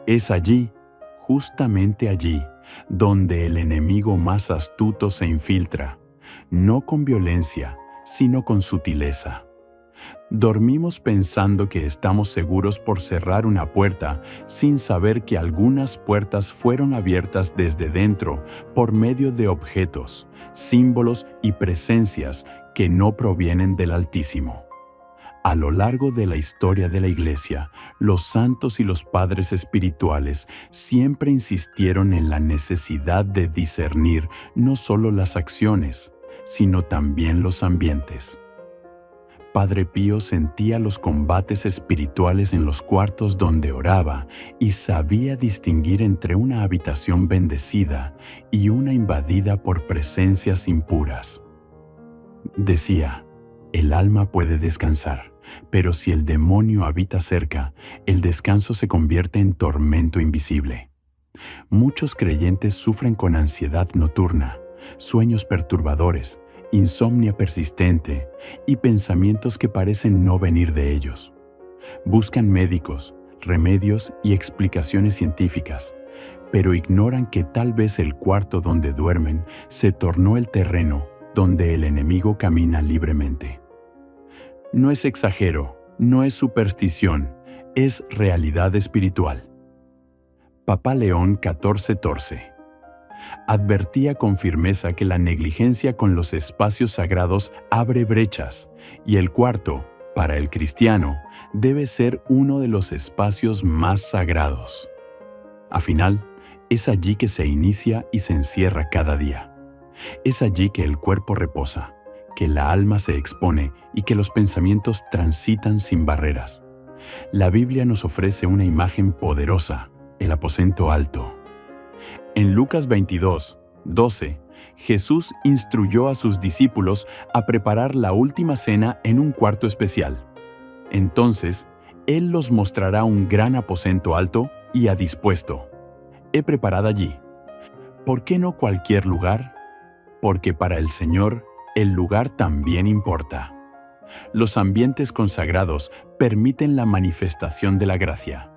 Speaker 1: Es allí, justamente allí, donde el enemigo más astuto se infiltra, no con violencia, sino con sutileza. Dormimos pensando que estamos seguros por cerrar una puerta, sin saber que algunas puertas fueron abiertas desde dentro por medio de objetos, símbolos y presencias que no provienen del Altísimo. A lo largo de la historia de la Iglesia, los santos y los padres espirituales siempre insistieron en la necesidad de discernir no solo las acciones, sino también los ambientes. Padre Pío sentía los combates espirituales en los cuartos donde oraba y sabía distinguir entre una habitación bendecida y una invadida por presencias impuras. Decía: el alma puede descansar, Pero si el demonio habita cerca, el descanso se convierte en tormento invisible. Muchos creyentes sufren con ansiedad nocturna, sueños perturbadores, insomnia persistente y pensamientos que parecen no venir de ellos. Buscan médicos, remedios y explicaciones científicas, pero ignoran que tal vez el cuarto donde duermen se tornó el terreno donde el enemigo camina libremente. No es exagero, no es superstición, es realidad espiritual. Papa León XIV advertía con firmeza que la negligencia con los espacios sagrados abre brechas y el cuarto, para el cristiano, debe ser uno de los espacios más sagrados. Al final, es allí que se inicia y se encierra cada día. Es allí que el cuerpo reposa, que la alma se expone y que los pensamientos transitan sin barreras. La Biblia nos ofrece una imagen poderosa, el aposento alto. En Lucas 22:12, Jesús instruyó a sus discípulos a preparar la última cena en un cuarto especial. Entonces, Él los mostrará un gran aposento alto y dispuesto. He preparado allí. ¿Por qué no cualquier lugar? Porque para el Señor, el lugar también importa. Los ambientes consagrados permiten la manifestación de la gracia.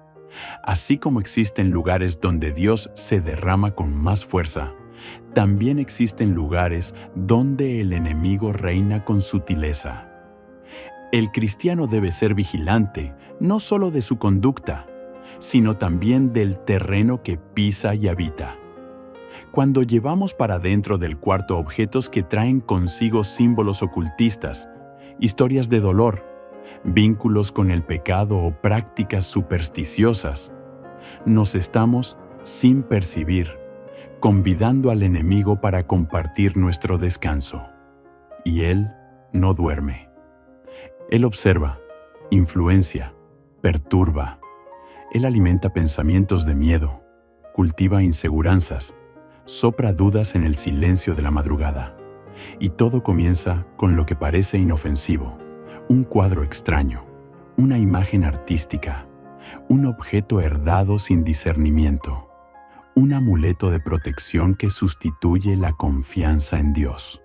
Speaker 1: Así como existen lugares donde Dios se derrama con más fuerza, también existen lugares donde el enemigo reina con sutileza. El cristiano debe ser vigilante, no solo de su conducta, sino también del terreno que pisa y habita. Cuando llevamos para dentro del cuarto objetos que traen consigo símbolos ocultistas, historias de dolor, vínculos con el pecado o prácticas supersticiosas, nos estamos, sin percibir, convidando al enemigo para compartir nuestro descanso. Y él no duerme. Él observa, influencia, perturba. Él alimenta pensamientos de miedo, cultiva inseguranzas, sopra dudas en el silencio de la madrugada. Y todo comienza con lo que parece inofensivo, un cuadro extraño, una imagen artística, un objeto herdado sin discernimiento, un amuleto de protección que sustituye la confianza en Dios.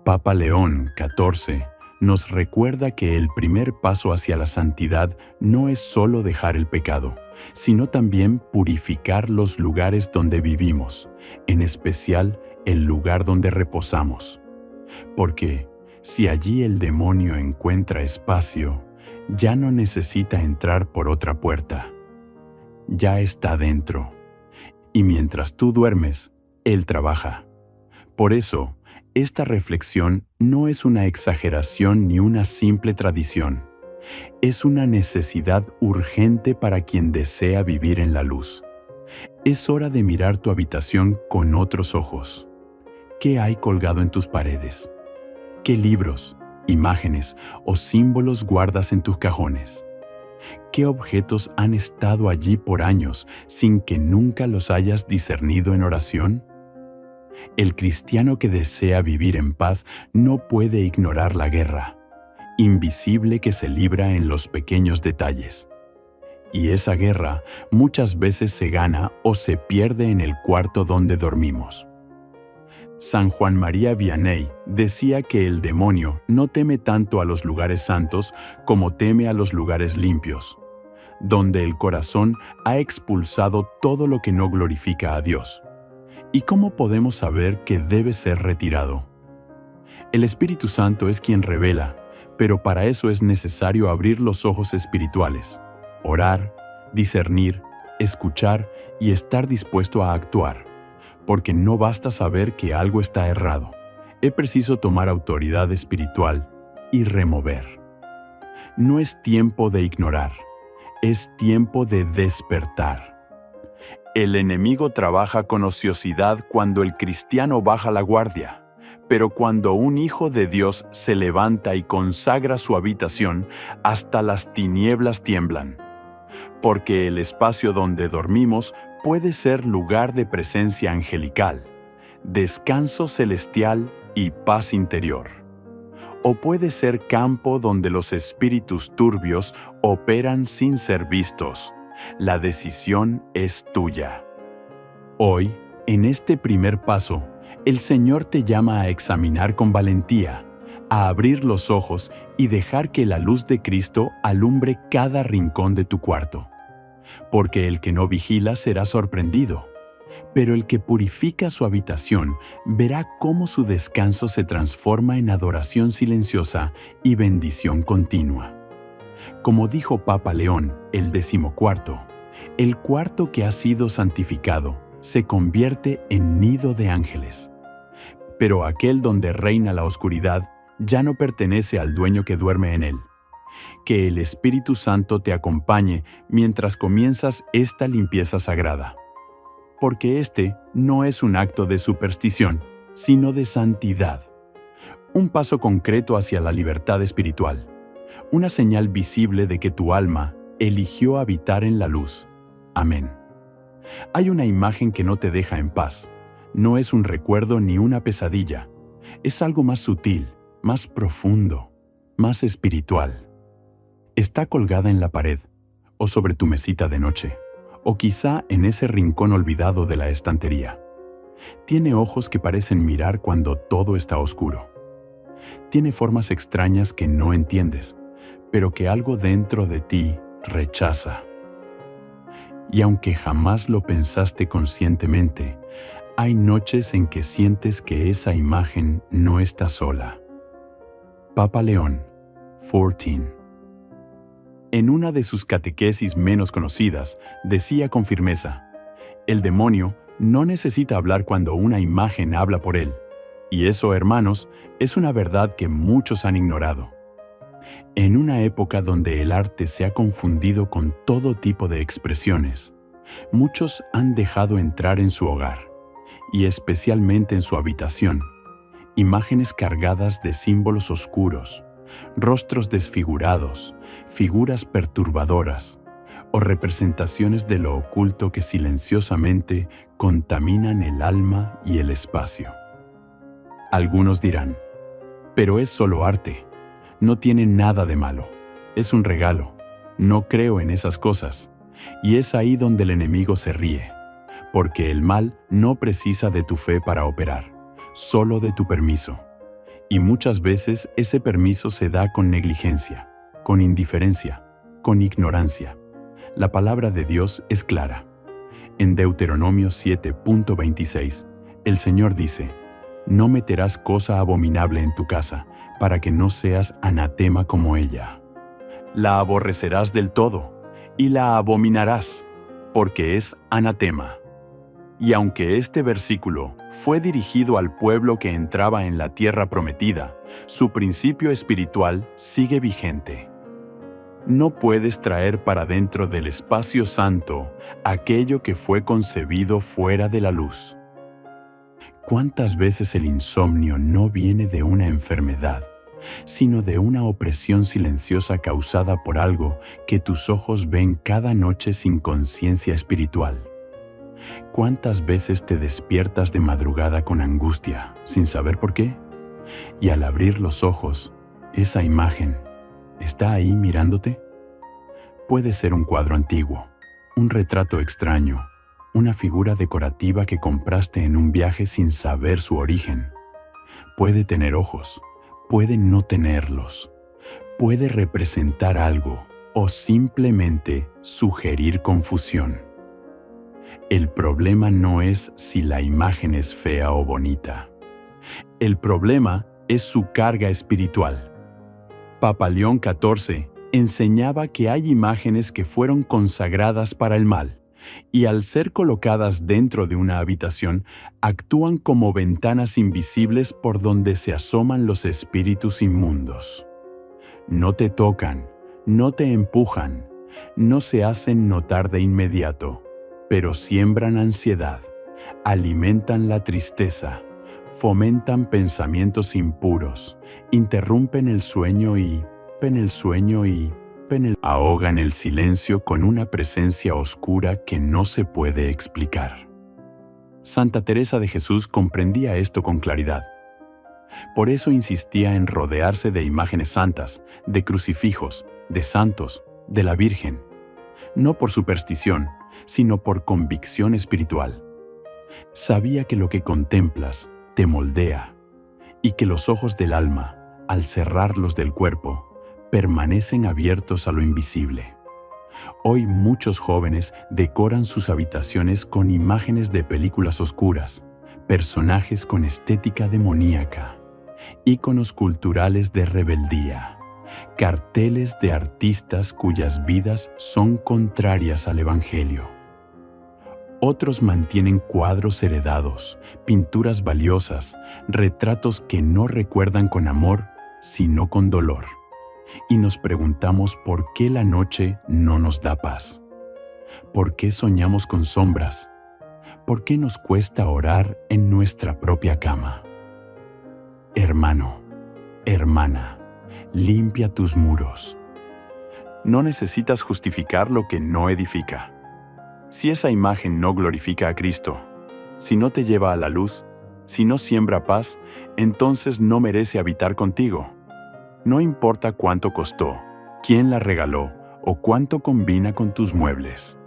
Speaker 1: Papa León XIV nos recuerda que el primer paso hacia la santidad no es solo dejar el pecado, sino también purificar los lugares donde vivimos, en especial el lugar donde reposamos. Porque si allí el demonio encuentra espacio, ya no necesita entrar por otra puerta. Ya está dentro. Y mientras tú duermes, él trabaja. Por eso, esta reflexión no es una exageración ni una simple tradición. Es una necesidad urgente para quien desea vivir en la luz. Es hora de mirar tu habitación con otros ojos. ¿Qué hay colgado en tus paredes? ¿Qué libros, imágenes o símbolos guardas en tus cajones? ¿Qué objetos han estado allí por años sin que nunca los hayas discernido en oración? El cristiano que desea vivir en paz no puede ignorar la guerra, invisible que se libra en los pequeños detalles. Y esa guerra muchas veces se gana o se pierde en el cuarto donde dormimos. San Juan María Vianney decía que el demonio no teme tanto a los lugares santos como teme a los lugares limpios, donde el corazón ha expulsado todo lo que no glorifica a Dios. ¿Y cómo podemos saber que debe ser retirado? El Espíritu Santo es quien revela, pero para eso es necesario abrir los ojos espirituales, orar, discernir, escuchar y estar dispuesto a actuar. Porque no basta saber que algo está errado. Es preciso tomar autoridad espiritual y remover. No es tiempo de ignorar, es tiempo de despertar. El enemigo trabaja con ociosidad cuando el cristiano baja la guardia, pero cuando un hijo de Dios se levanta y consagra su habitación, hasta las tinieblas tiemblan. Porque el espacio donde dormimos puede ser lugar de presencia angelical, descanso celestial y paz interior. o puede ser campo donde los espíritus turbios operan sin ser vistos. La decisión es tuya. Hoy, en este primer paso, el Señor te llama a examinar con valentía, a abrir los ojos y dejar que la luz de Cristo alumbre cada rincón de tu cuarto. Porque el que no vigila será sorprendido, pero el que purifica su habitación verá cómo su descanso se transforma en adoración silenciosa y bendición continua. Como dijo Papa León, el 14, el cuarto que ha sido santificado se convierte en nido de ángeles. Pero aquel donde reina la oscuridad ya no pertenece al dueño que duerme en él. Que el Espíritu Santo te acompañe mientras comienzas esta limpieza sagrada. Porque este no es un acto de superstición, sino de santidad. Un paso concreto hacia la libertad espiritual. Una señal visible de que tu alma eligió habitar en la luz. Amén. Hay una imagen que no te deja en paz. No es un recuerdo ni una pesadilla. Es algo más sutil, más profundo, más espiritual. Está colgada en la pared, o sobre tu mesita de noche, o quizá en ese rincón olvidado de la estantería. Tiene ojos que parecen mirar cuando todo está oscuro. Tiene formas extrañas que no entiendes, pero que algo dentro de ti rechaza. Y aunque jamás lo pensaste conscientemente, hay noches en que sientes que esa imagen no está sola. Papa León, 14. En una de sus catequesis menos conocidas, decía con firmeza: el demonio no necesita hablar cuando una imagen habla por él. Y eso, hermanos, es una verdad que muchos han ignorado. En una época donde el arte se ha confundido con todo tipo de expresiones, muchos han dejado entrar en su hogar, y especialmente en su habitación, imágenes cargadas de símbolos oscuros, rostros desfigurados, figuras perturbadoras o representaciones de lo oculto que silenciosamente contaminan el alma y el espacio. Algunos dirán: pero es solo arte, no tiene nada de malo, es un regalo, no creo en esas cosas. Y es ahí donde el enemigo se ríe, porque el mal no precisa de tu fe para operar, solo de tu permiso. Y muchas veces ese permiso se da con negligencia, con indiferencia, con ignorancia. La palabra de Dios es clara. En Deuteronomio 7.26, el Señor dice: no meterás cosa abominable en tu casa, para que no seas anatema como ella. La aborrecerás del todo, y la abominarás, porque es anatema. Y aunque este versículo fue dirigido al pueblo que entraba en la tierra prometida, su principio espiritual sigue vigente. No puedes traer para dentro del espacio santo aquello que fue concebido fuera de la luz. ¿Cuántas veces el insomnio no viene de una enfermedad, sino de una opresión silenciosa causada por algo que tus ojos ven cada noche sin conciencia espiritual? ¿Cuántas veces te despiertas de madrugada con angustia, sin saber por qué? Y al abrir los ojos, esa imagen ¿está ahí mirándote? Puede ser un cuadro antiguo, un retrato extraño, una figura decorativa que compraste en un viaje sin saber su origen. Puede tener ojos, puede no tenerlos, puede representar algo o simplemente sugerir confusión. El problema no es si la imagen es fea o bonita. El problema es su carga espiritual. Papa León XIV enseñaba que hay imágenes que fueron consagradas para el mal, y al ser colocadas dentro de una habitación, actúan como ventanas invisibles por donde se asoman los espíritus inmundos. No te tocan, no te empujan, no se hacen notar de inmediato, pero siembran ansiedad, alimentan la tristeza, fomentan pensamientos impuros, interrumpen el sueño y ahogan el silencio con una presencia oscura que no se puede explicar. Santa Teresa de Jesús comprendía esto con claridad. Por eso insistía en rodearse de imágenes santas, de crucifijos, de santos, de la Virgen. No por superstición, sino por convicción espiritual. Sabía que lo que contemplas te moldea y que los ojos del alma, al cerrarlos del cuerpo, permanecen abiertos a lo invisible. Hoy muchos jóvenes decoran sus habitaciones con imágenes de películas oscuras, personajes con estética demoníaca, íconos culturales de rebeldía, carteles de artistas cuyas vidas son contrarias al Evangelio. Otros mantienen cuadros heredados, pinturas valiosas, retratos que no recuerdan con amor, sino con dolor. Y nos preguntamos por qué la noche no nos da paz. ¿Por qué soñamos con sombras? ¿Por qué nos cuesta orar en nuestra propia cama? Hermano, hermana, limpia tus muros. No necesitas justificar lo que no edifica. Si esa imagen no glorifica a Cristo, si no te lleva a la luz, si no siembra paz, entonces no merece habitar contigo. No importa cuánto costó, quién la regaló o cuánto combina con tus muebles.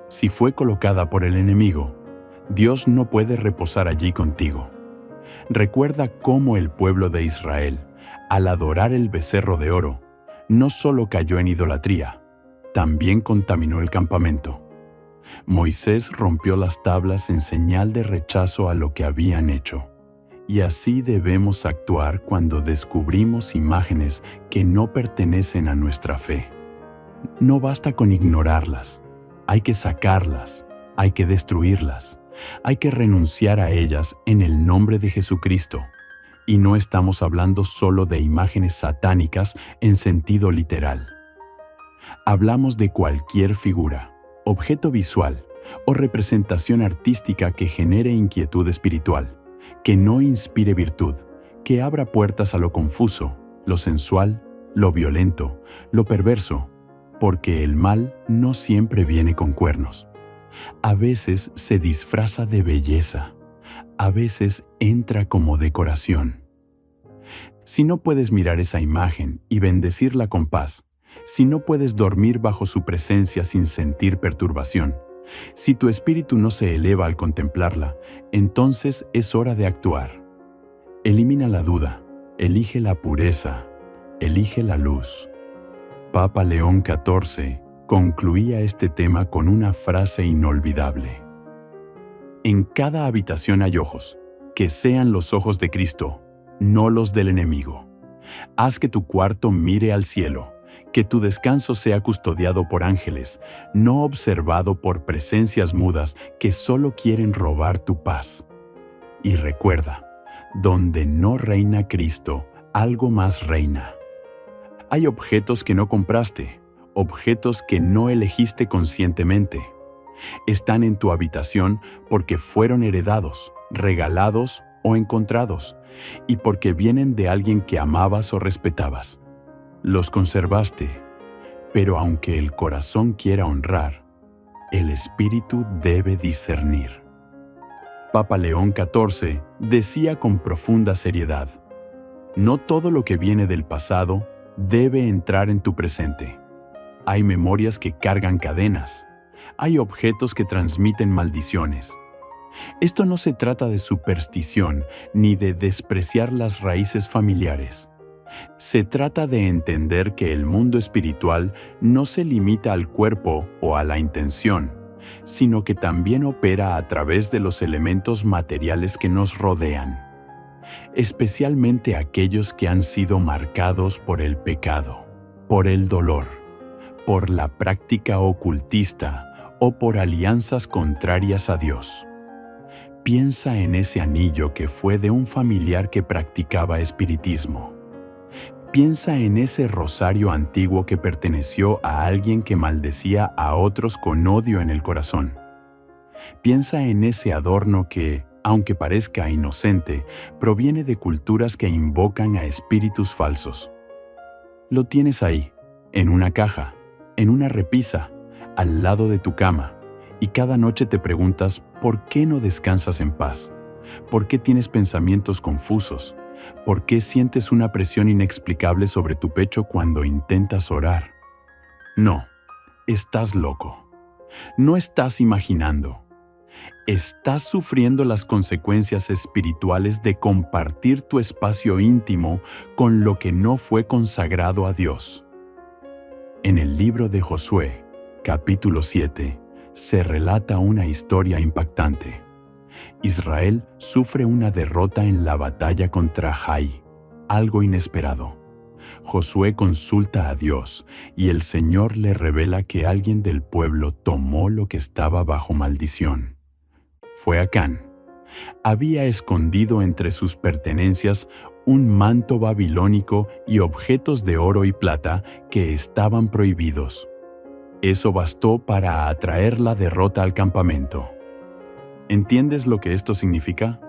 Speaker 1: Si fue colocada por el enemigo, Dios no puede reposar allí contigo. Recuerda cómo el pueblo de Israel, al adorar el becerro de oro, no solo cayó en idolatría, también contaminó el campamento. Moisés rompió las tablas en señal de rechazo a lo que habían hecho. Y así debemos actuar cuando descubrimos imágenes que no pertenecen a nuestra fe. No basta con ignorarlas, hay que sacarlas, hay que destruirlas, hay que renunciar a ellas en el nombre de Jesucristo. Y no estamos hablando solo de imágenes satánicas en sentido literal. Hablamos de cualquier figura, objeto visual o representación artística que genere inquietud espiritual, que no inspire virtud, que abra puertas a lo confuso, lo sensual, lo violento, lo perverso, porque el mal no siempre viene con cuernos. A veces se disfraza de belleza, a veces entra como decoración. Si no puedes mirar esa imagen y bendecirla con paz, si no puedes dormir bajo su presencia sin sentir perturbación, si tu espíritu no se eleva al contemplarla, entonces es hora de actuar. Elimina la duda, elige la pureza, elige la luz. Papa León XIV concluía este tema con una frase inolvidable. En cada habitación hay ojos, que sean los ojos de Cristo, no los del enemigo. Haz que tu cuarto mire al cielo, que tu descanso sea custodiado por ángeles, no observado por presencias mudas que solo quieren robar tu paz. Y recuerda, donde no reina Cristo, algo más reina. Hay objetos que no compraste, objetos que no elegiste conscientemente. Están en tu habitación porque fueron heredados, regalados o encontrados, y porque vienen de alguien que amabas o respetabas. Los conservaste, pero aunque el corazón quiera honrar, el espíritu debe discernir. Papa León XIV decía con profunda seriedad: no todo lo que viene del pasado debe entrar en tu presente. Hay memorias que cargan cadenas, hay objetos que transmiten maldiciones. Esto no se trata de superstición ni de despreciar las raíces familiares. Se trata de entender que el mundo espiritual no se limita al cuerpo o a la intención, sino que también opera a través de los elementos materiales que nos rodean, especialmente aquellos que han sido marcados por el pecado, por el dolor, por la práctica ocultista o por alianzas contrarias a Dios. Piensa en ese anillo que fue de un familiar que practicaba espiritismo. Piensa en ese rosario antiguo que perteneció a alguien que maldecía a otros con odio en el corazón. Piensa en ese adorno que, aunque parezca inocente, proviene de culturas que invocan a espíritus falsos. Lo tienes ahí, en una caja, en una repisa, al lado de tu cama, y cada noche te preguntas ¿por qué no descansas en paz? ¿Por qué tienes pensamientos confusos? ¿Por qué sientes una presión inexplicable sobre tu pecho cuando intentas orar? No, estás loco. No estás imaginando. Estás sufriendo las consecuencias espirituales de compartir tu espacio íntimo con lo que no fue consagrado a Dios. En el libro de Josué, capítulo 7, se relata una historia impactante. Israel sufre una derrota en la batalla contra Jai, algo inesperado. Josué consulta a Dios y el Señor le revela que alguien del pueblo tomó lo que estaba bajo maldición. Fue Acán. Había escondido entre sus pertenencias un manto babilónico y objetos de oro y plata que estaban prohibidos. Eso bastó para atraer la derrota al campamento. ¿Entiendes lo que esto significa?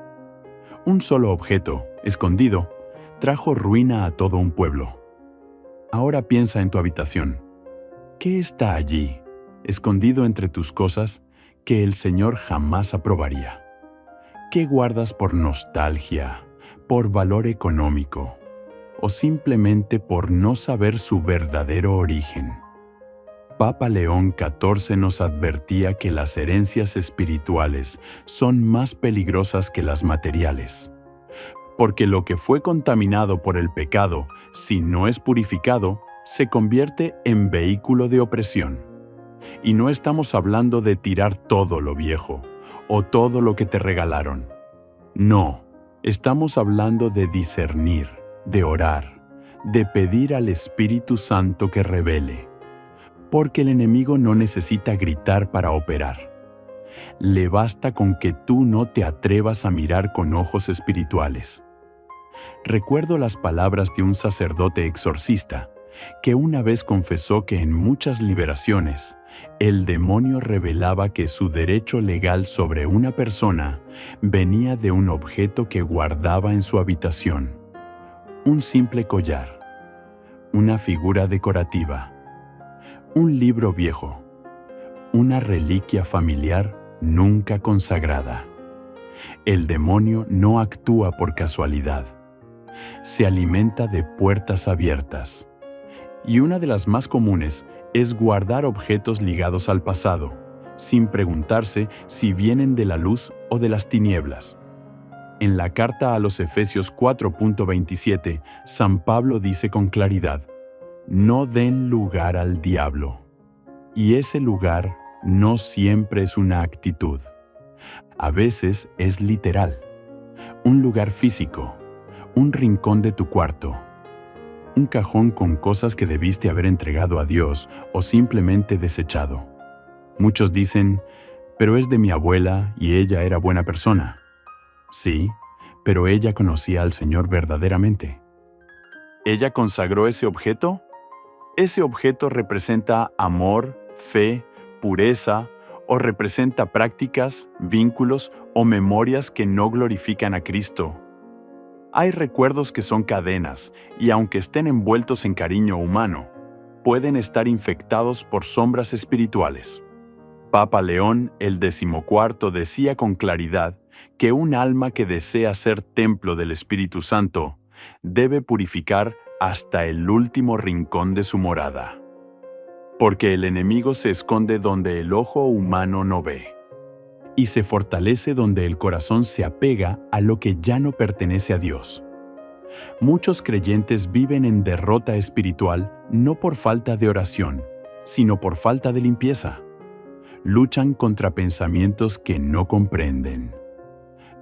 Speaker 1: Un solo objeto, escondido, trajo ruina a todo un pueblo. Ahora piensa en tu habitación. ¿Qué está allí, escondido entre tus cosas, que el Señor jamás aprobaría? ¿Qué guardas por nostalgia, por valor económico, o simplemente por no saber su verdadero origen? Papa León XIV nos advertía que las herencias espirituales son más peligrosas que las materiales, porque lo que fue contaminado por el pecado, si no es purificado, se convierte en vehículo de opresión. Y no estamos hablando de tirar todo lo viejo o todo lo que te regalaron. No, estamos hablando de discernir, de orar, de pedir al Espíritu Santo que revele. Porque el enemigo no necesita gritar para operar. Le basta con que tú no te atrevas a mirar con ojos espirituales. Recuerdo las palabras de un sacerdote exorcista que una vez confesó que en muchas liberaciones el demonio revelaba que su derecho legal sobre una persona venía de un objeto que guardaba en su habitación. Un simple collar, una figura decorativa, un libro viejo, una reliquia familiar nunca consagrada. El demonio no actúa por casualidad. Se alimenta de puertas abiertas. Y una de las más comunes es guardar objetos ligados al pasado, sin preguntarse si vienen de la luz o de las tinieblas. En la carta a los Efesios 4.27, San Pablo dice con claridad: no den lugar al diablo. Y ese lugar no siempre es una actitud. A veces es literal. Un lugar físico, un rincón de tu cuarto, un cajón con cosas que debiste haber entregado a Dios o simplemente desechado. Muchos dicen, pero es de mi abuela y ella era buena persona. Sí, pero ella conocía al Señor verdaderamente. ¿Ella consagró ese objeto? Ese objeto representa amor, fe, pureza, o representa prácticas, vínculos o memorias que no glorifican a Cristo. Hay recuerdos que son cadenas y aunque estén envueltos en cariño humano, pueden estar infectados por sombras espirituales. Papa León el XIV decía con claridad que un alma que desea ser templo del Espíritu Santo debe purificar hasta el último rincón de su morada. Porque el enemigo se esconde donde el ojo humano no ve, y se fortalece donde el corazón se apega a lo que ya no pertenece a Dios. Muchos creyentes viven en derrota espiritual no por falta de oración, sino por falta de limpieza. Luchan contra pensamientos que no comprenden.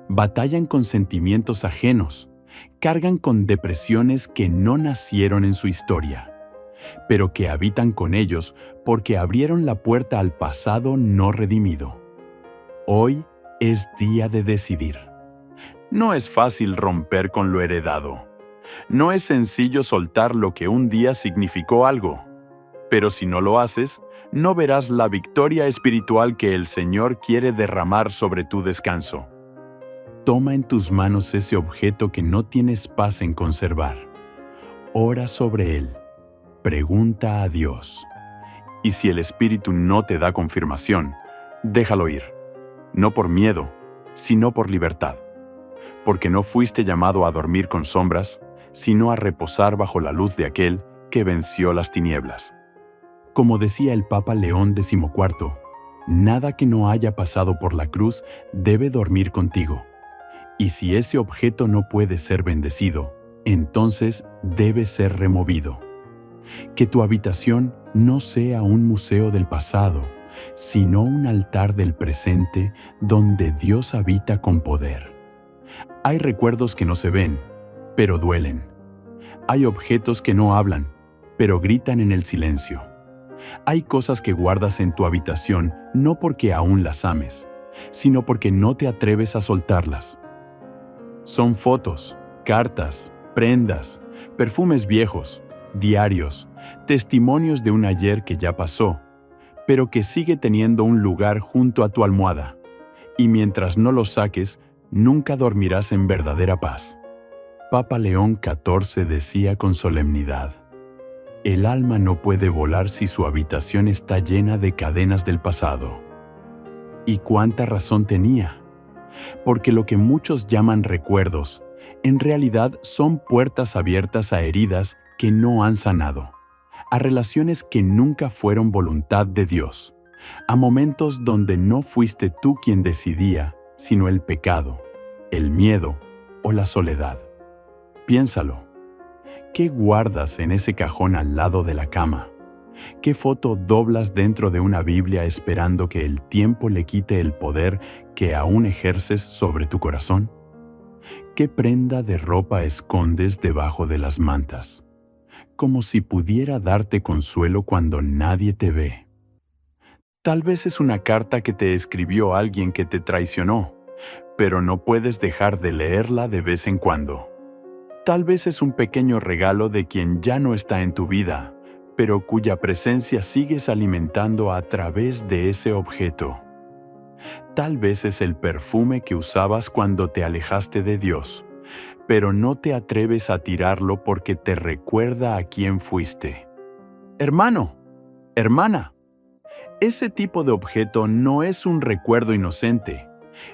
Speaker 1: Batallan con sentimientos ajenos, cargan con depresiones que no nacieron en su historia, pero que habitan con ellos porque abrieron la puerta al pasado no redimido. Hoy es día de decidir. No es fácil romper con lo heredado. No es sencillo soltar lo que un día significó algo. Pero si no lo haces, no verás la victoria espiritual que el Señor quiere derramar sobre tu descanso. Toma en tus manos ese objeto que no tienes paz en conservar. Ora sobre él. Pregunta a Dios. Y si el Espíritu no te da confirmación, déjalo ir. No por miedo, sino por libertad. porque no fuiste llamado a dormir con sombras, sino a reposar bajo la luz de aquel que venció las tinieblas. Como decía el Papa León XIV, nada que no haya pasado por la cruz debe dormir contigo. Y si ese objeto no puede ser bendecido, entonces debe ser removido. Que tu habitación no sea un museo del pasado, sino un altar del presente donde Dios habita con poder. Hay recuerdos que no se ven, pero duelen. Hay objetos que no hablan, pero gritan en el silencio. Hay cosas que guardas en tu habitación no porque aún las ames, sino porque no te atreves a soltarlas. Son fotos, cartas, prendas, perfumes viejos, diarios, testimonios de un ayer que ya pasó, pero que sigue teniendo un lugar junto a tu almohada. Y mientras no los saques, nunca dormirás en verdadera paz. Papa León XIV decía con solemnidad: el alma no puede volar si su habitación está llena de cadenas del pasado. ¿Y cuánta razón tenía? Porque lo que muchos llaman recuerdos, en realidad son puertas abiertas a heridas que no han sanado, a relaciones que nunca fueron voluntad de Dios, a momentos donde no fuiste tú quien decidía, sino el pecado, el miedo o la soledad. Piénsalo. ¿Qué guardas en ese cajón al lado de la cama? ¿Qué foto doblas dentro de una Biblia esperando que el tiempo le quite el poder que aún ejerces sobre tu corazón? ¿Qué prenda de ropa escondes debajo de las mantas? Como si pudiera darte consuelo cuando nadie te ve. Tal vez es una carta que te escribió alguien que te traicionó, pero no puedes dejar de leerla de vez en cuando. Tal vez es un pequeño regalo de quien ya no está en tu vida, pero cuya presencia sigues alimentando a través de ese objeto. Tal vez es el perfume que usabas cuando te alejaste de Dios, pero no te atreves a tirarlo porque te recuerda a quién fuiste. Hermano, hermana, ese tipo de objeto no es un recuerdo inocente,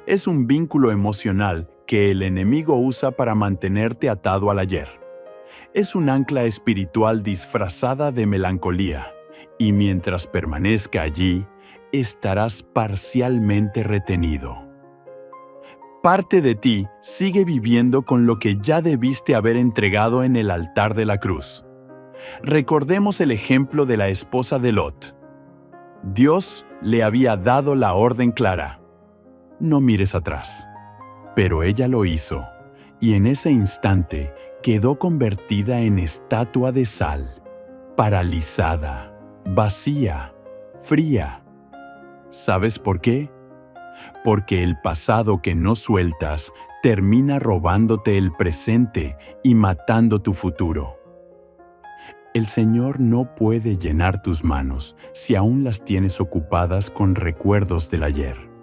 Speaker 1: es un vínculo emocional que el enemigo usa para mantenerte atado al ayer. Es un ancla espiritual disfrazada de melancolía, y mientras permanezca allí, estarás parcialmente retenido. Parte de ti sigue viviendo con lo que ya debiste haber entregado en el altar de la cruz. Recordemos el ejemplo de la esposa de Lot. Dios le había dado la orden clara: no mires atrás. Pero ella lo hizo, y en ese instante quedó convertida en estatua de sal, paralizada, vacía, fría. ¿Sabes por qué? Porque el pasado que no sueltas termina robándote el presente y matando tu futuro. El Señor no puede llenar tus manos si aún las tienes ocupadas con recuerdos del ayer.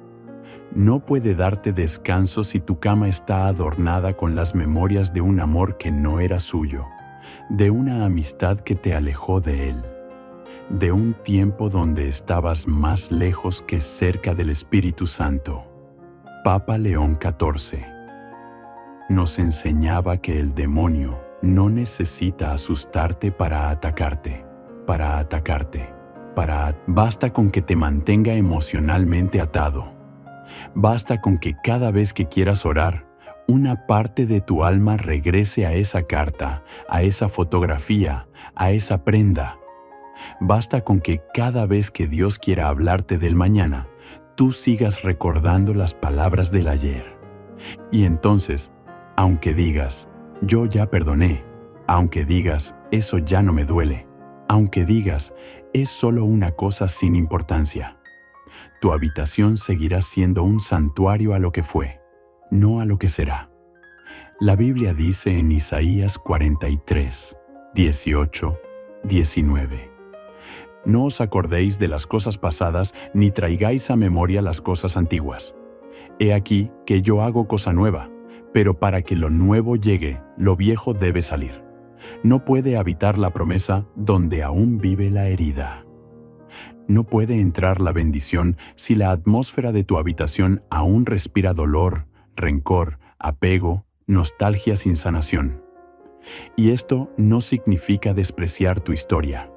Speaker 1: No puede darte descanso si tu cama está adornada con las memorias de un amor que no era suyo, de una amistad que te alejó de Él, de un tiempo donde estabas más lejos que cerca del Espíritu Santo. Papa León XIV nos enseñaba que el demonio no necesita asustarte para atacarte. Basta con que te mantenga emocionalmente atado. Basta con que cada vez que quieras orar, una parte de tu alma regrese a esa carta, a esa fotografía, a esa prenda. Basta con que cada vez que Dios quiera hablarte del mañana, tú sigas recordando las palabras del ayer. Y entonces, aunque digas, yo ya perdoné, aunque digas, eso ya no me duele, aunque digas, es solo una cosa sin importancia, tu habitación seguirá siendo un santuario a lo que fue, no a lo que será. La Biblia dice en Isaías 43, 18, 19: no os acordéis de las cosas pasadas, ni traigáis a memoria las cosas antiguas. He aquí que yo hago cosa nueva, pero para que lo nuevo llegue, lo viejo debe salir. No puede habitar la promesa donde aún vive la herida. No puede entrar la bendición si la atmósfera de tu habitación aún respira dolor, rencor, apego, nostalgia sin sanación. Y esto no significa despreciar tu historia.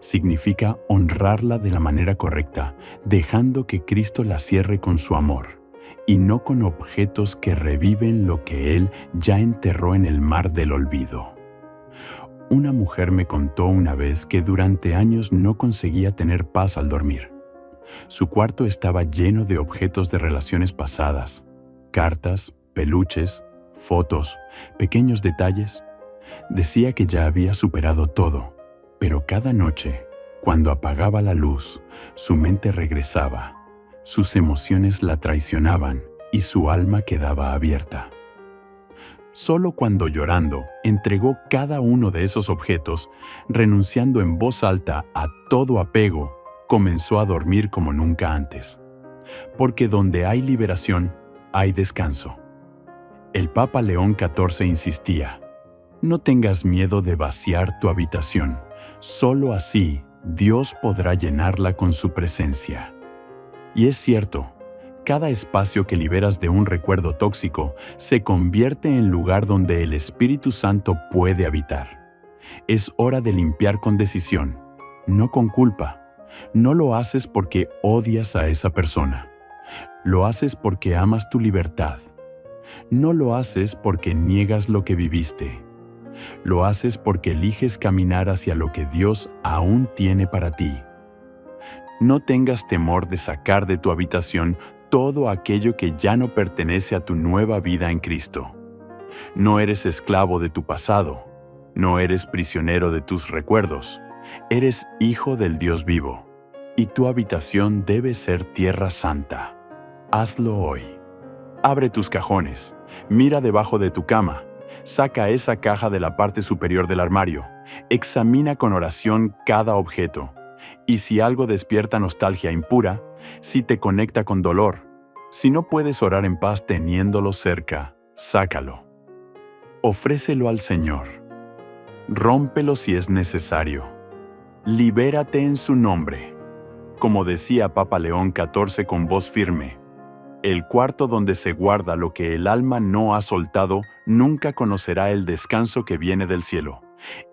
Speaker 1: Significa honrarla de la manera correcta, dejando que Cristo la cierre con su amor, y no con objetos que reviven lo que Él ya enterró en el mar del olvido. Una mujer me contó una vez que durante años no conseguía tener paz al dormir. Su cuarto estaba lleno de objetos de relaciones pasadas, cartas, peluches, fotos, pequeños detalles. Decía que ya había superado todo, pero cada noche, cuando apagaba la luz, su mente regresaba, sus emociones la traicionaban y su alma quedaba abierta. Solo cuando llorando entregó cada uno de esos objetos, renunciando en voz alta a todo apego, comenzó a dormir como nunca antes. Porque donde hay liberación, hay descanso. El Papa León XIV insistía: no tengas miedo de vaciar tu habitación, solo así Dios podrá llenarla con su presencia. Y es cierto, cada espacio que liberas de un recuerdo tóxico se convierte en lugar donde el Espíritu Santo puede habitar. Es hora de limpiar con decisión, no con culpa. No lo haces porque odias a esa persona. Lo haces porque amas tu libertad. No lo haces porque niegas lo que viviste. Lo haces porque eliges caminar hacia lo que Dios aún tiene para ti. No tengas temor de sacar de tu habitación todo aquello que ya no pertenece a tu nueva vida en Cristo. No eres esclavo de tu pasado. No eres prisionero de tus recuerdos. Eres hijo del Dios vivo. Y tu habitación debe ser tierra santa. Hazlo hoy. Abre tus cajones. Mira debajo de tu cama. Saca esa caja de la parte superior del armario. Examina con oración cada objeto. Y si algo despierta nostalgia impura, si te conecta con dolor, si no puedes orar en paz teniéndolo cerca, sácalo. Ofrécelo al Señor. Rómpelo si es necesario. Libérate en su nombre. Como decía Papa León XIV con voz firme, el cuarto donde se guarda lo que el alma no ha soltado nunca conocerá el descanso que viene del cielo.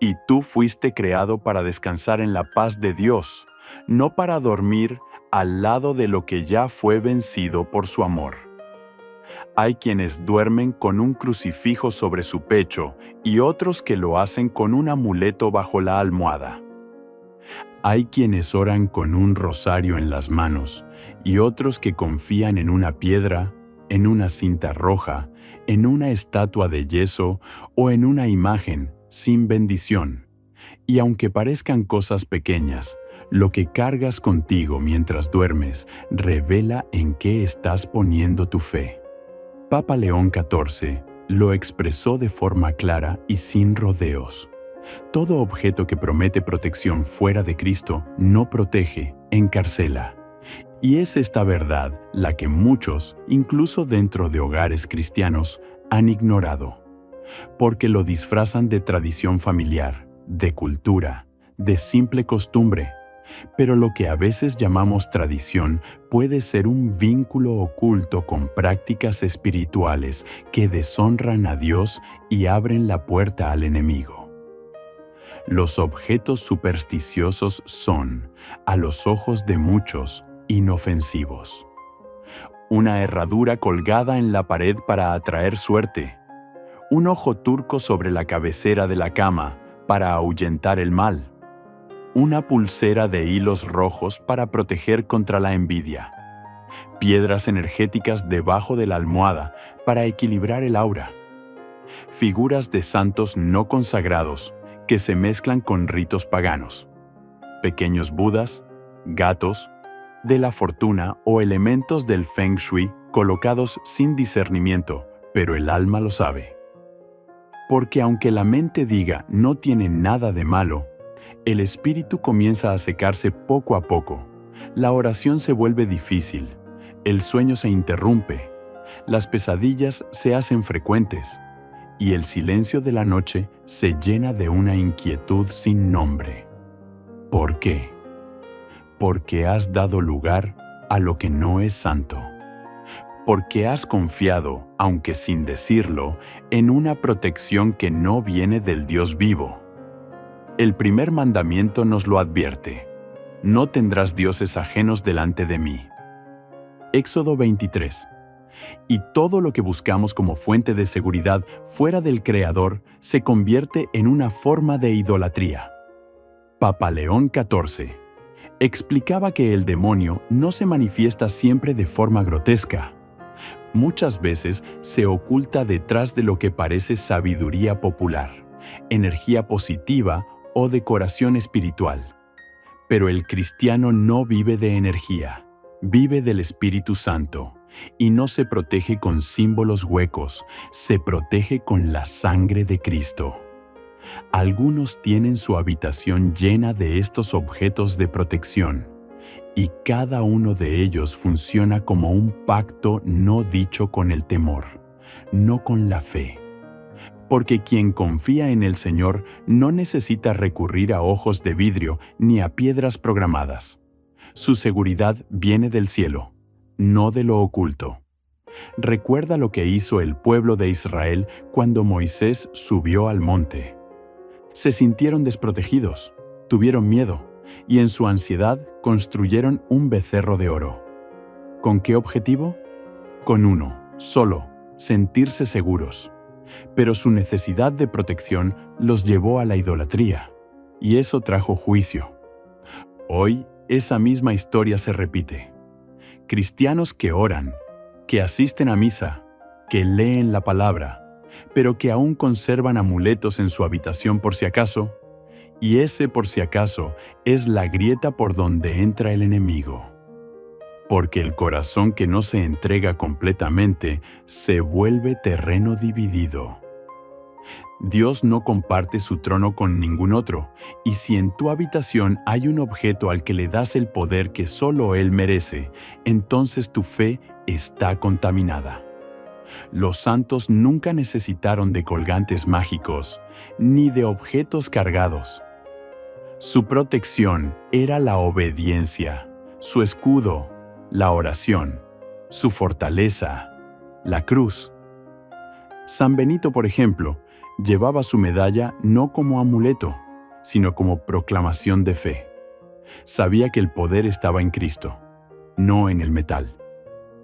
Speaker 1: Y tú fuiste creado para descansar en la paz de Dios, no para dormir al lado de lo que ya fue vencido por su amor. Hay quienes duermen con un crucifijo sobre su pecho y otros que lo hacen con un amuleto bajo la almohada. Hay quienes oran con un rosario en las manos y otros que confían en una piedra, en una cinta roja, en una estatua de yeso o en una imagen sin bendición. Y aunque parezcan cosas pequeñas, lo que cargas contigo mientras duermes revela en qué estás poniendo tu fe. Papa León XIV lo expresó de forma clara y sin rodeos. Todo objeto que promete protección fuera de Cristo no protege, encarcela. Y es esta verdad la que muchos, incluso dentro de hogares cristianos, han ignorado, porque lo disfrazan de tradición familiar, de cultura, de simple costumbre. Pero lo que a veces llamamos tradición puede ser un vínculo oculto con prácticas espirituales que deshonran a Dios y abren la puerta al enemigo. Los objetos supersticiosos son, a los ojos de muchos, inofensivos. Una herradura colgada en la pared para atraer suerte. Un ojo turco sobre la cabecera de la cama para ahuyentar el mal. Una pulsera de hilos rojos para proteger contra la envidia. Piedras energéticas debajo de la almohada para equilibrar el aura. Figuras de santos no consagrados que se mezclan con ritos paganos. Pequeños budas, gatos, de la fortuna o elementos del Feng Shui colocados sin discernimiento, pero el alma lo sabe. Porque aunque la mente diga no tiene nada de malo, el espíritu comienza a secarse poco a poco. La oración se vuelve difícil, el sueño se interrumpe, las pesadillas se hacen frecuentes y el silencio de la noche se llena de una inquietud sin nombre. ¿Por qué? Porque has dado lugar a lo que no es santo. porque has confiado, aunque sin decirlo, en una protección que no viene del Dios vivo. El primer mandamiento nos lo advierte: no tendrás dioses ajenos delante de mí. Éxodo 23. Y todo lo que buscamos como fuente de seguridad fuera del Creador se convierte en una forma de idolatría. Papa León XIV explicaba que el demonio no se manifiesta siempre de forma grotesca. Muchas veces se oculta detrás de lo que parece sabiduría popular, energía positiva o decoración espiritual. Pero el cristiano no vive de energía, vive del Espíritu Santo, y no se protege con símbolos huecos, se protege con la sangre de Cristo. Algunos tienen su habitación llena de estos objetos de protección, y cada uno de ellos funciona como un pacto no dicho con el temor, no con la fe. Porque quien confía en el Señor no necesita recurrir a ojos de vidrio ni a piedras programadas. Su seguridad viene del cielo, no de lo oculto. Recuerda lo que hizo el pueblo de Israel cuando Moisés subió al monte. Se sintieron desprotegidos, tuvieron miedo, y en su ansiedad construyeron un becerro de oro. ¿Con qué objetivo? Con uno, solo: sentirse seguros. Pero su necesidad de protección los llevó a la idolatría, y eso trajo juicio. Hoy, esa misma historia se repite. Cristianos que oran, que asisten a misa, que leen la palabra, pero que aún conservan amuletos en su habitación por si acaso, y ese por si acaso es la grieta por donde entra el enemigo. Porque el corazón que no se entrega completamente se vuelve terreno dividido. Dios no comparte su trono con ningún otro, y si en tu habitación hay un objeto al que le das el poder que solo Él merece, entonces tu fe está contaminada. Los santos nunca necesitaron de colgantes mágicos, ni de objetos cargados. Su protección era la obediencia, su escudo, la oración, su fortaleza, la cruz. San Benito, por ejemplo, llevaba su medalla no como amuleto, sino como proclamación de fe. Sabía que el poder estaba en Cristo, no en el metal.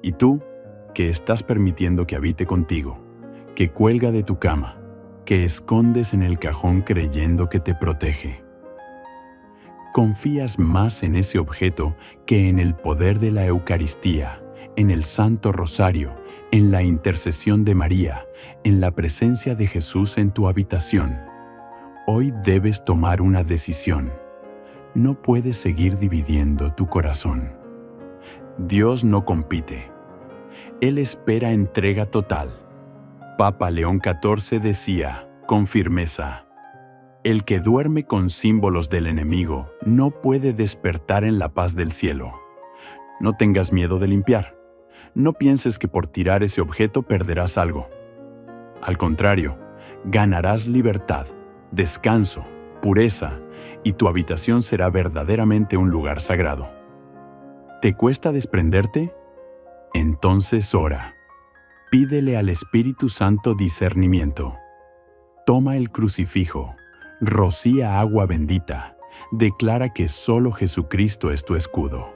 Speaker 1: ¿Y tú, que estás permitiendo que habite contigo, que cuelga de tu cama, que escondes en el cajón creyendo que te protege? Confías más en ese objeto que en el poder de la Eucaristía, en el Santo Rosario, en la intercesión de María, en la presencia de Jesús en tu habitación. Hoy debes tomar una decisión. No puedes seguir dividiendo tu corazón. Dios no compite. Él espera entrega total. Papa León XIV decía, con firmeza: el que duerme con símbolos del enemigo no puede despertar en la paz del cielo. No tengas miedo de limpiar. No pienses que por tirar ese objeto perderás algo. Al contrario, ganarás libertad, descanso, pureza, y tu habitación será verdaderamente un lugar sagrado. ¿Te cuesta desprenderte? Entonces ora. Pídele al Espíritu Santo discernimiento. Toma el crucifijo, rocía agua bendita, declara que solo Jesucristo es tu escudo.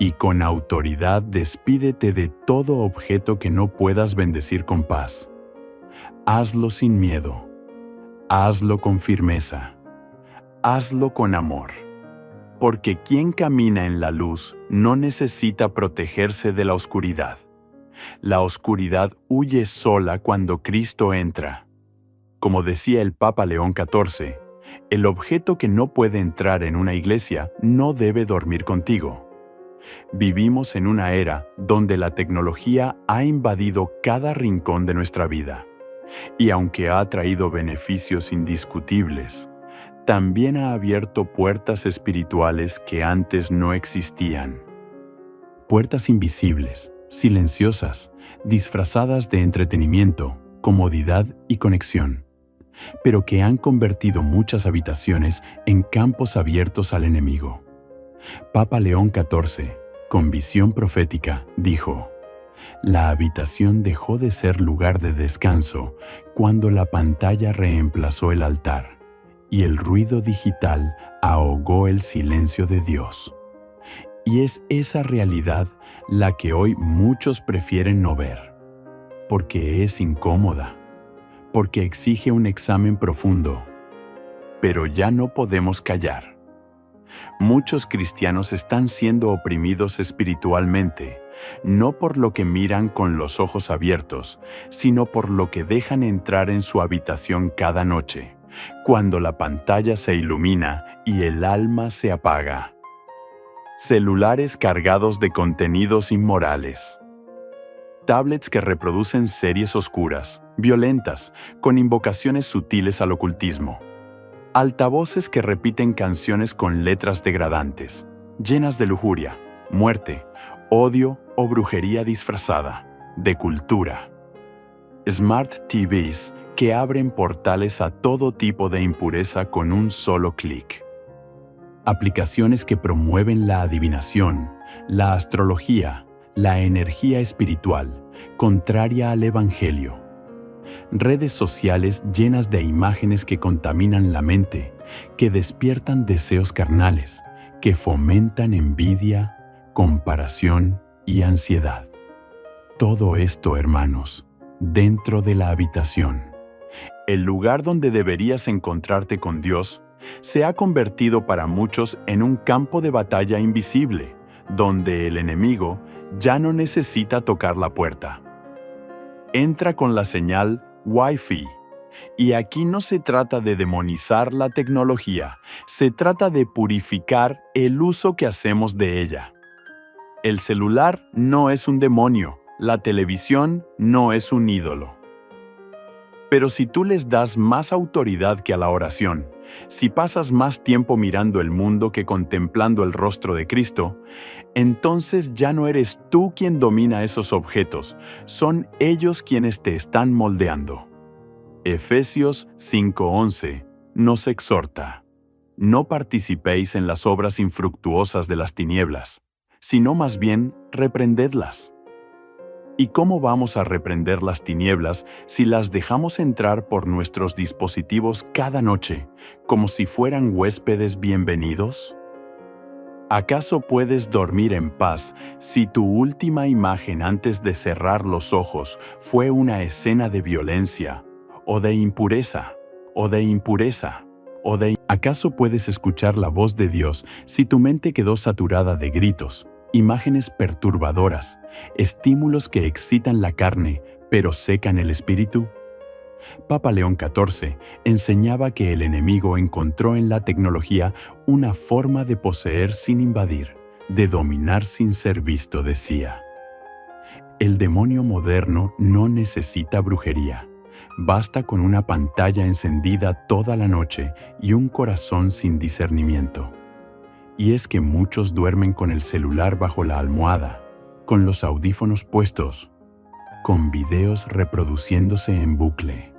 Speaker 1: Y con autoridad despídete de todo objeto que no puedas bendecir con paz. Hazlo sin miedo. Hazlo con firmeza. Hazlo con amor. Porque quien camina en la luz no necesita protegerse de la oscuridad. La oscuridad huye sola cuando Cristo entra. Como decía el Papa León XIV, el objeto que no puede entrar en una iglesia no debe dormir contigo. Vivimos en una era donde la tecnología ha invadido cada rincón de nuestra vida. Y aunque ha traído beneficios indiscutibles, también ha abierto puertas espirituales que antes no existían. Puertas invisibles, silenciosas, disfrazadas de entretenimiento, comodidad y conexión, pero que han convertido muchas habitaciones en campos abiertos al enemigo. Papa León XIV, con visión profética, dijo: La habitación dejó de ser lugar de descanso cuando la pantalla reemplazó el altar y el ruido digital ahogó el silencio de Dios. Y es esa realidad la que hoy muchos prefieren no ver, porque es incómoda, porque exige un examen profundo. Pero ya no podemos callar. Muchos cristianos están siendo oprimidos espiritualmente, no por lo que miran con los ojos abiertos, sino por lo que dejan entrar en su habitación cada noche, cuando la pantalla se ilumina y el alma se apaga. Celulares cargados de contenidos inmorales. Tablets que reproducen series oscuras, violentas, con invocaciones sutiles al ocultismo. Altavoces que repiten canciones con letras degradantes, llenas de lujuria, muerte, odio o brujería disfrazada, de cultura. Smart TVs que abren portales a todo tipo de impureza con un solo clic. Aplicaciones que promueven la adivinación, la astrología, la energía espiritual, contraria al Evangelio. Redes sociales llenas de imágenes que contaminan la mente, que despiertan deseos carnales, que fomentan envidia, comparación y ansiedad. Todo esto, hermanos, dentro de la habitación. El lugar donde deberías encontrarte con Dios se ha convertido para muchos en un campo de batalla invisible, donde el enemigo ya no necesita tocar la puerta. Entra con la señal Wi-Fi. Y aquí no se trata de demonizar la tecnología, se trata de purificar el uso que hacemos de ella. El celular no es un demonio, la televisión no es un ídolo. Pero si tú les das más autoridad que a la oración, si pasas más tiempo mirando el mundo que contemplando el rostro de Cristo, entonces ya no eres tú quien domina esos objetos, son ellos quienes te están moldeando. Efesios 5:11 nos exhorta: no participéis en las obras infructuosas de las tinieblas, sino más bien reprendedlas. ¿Y cómo vamos a reprender las tinieblas si las dejamos entrar por nuestros dispositivos cada noche, como si fueran huéspedes bienvenidos? ¿Acaso puedes dormir en paz si tu última imagen antes de cerrar los ojos fue una escena de violencia, o de impureza, ¿Acaso puedes escuchar la voz de Dios si tu mente quedó saturada de gritos, imágenes perturbadoras, estímulos que excitan la carne, pero secan el espíritu? Papa León XIV enseñaba que el enemigo encontró en la tecnología una forma de poseer sin invadir, de dominar sin ser visto, decía. El demonio moderno no necesita brujería. Basta con una pantalla encendida toda la noche y un corazón sin discernimiento. Y es que muchos duermen con el celular bajo la almohada, con los audífonos puestos, con videos reproduciéndose en bucle.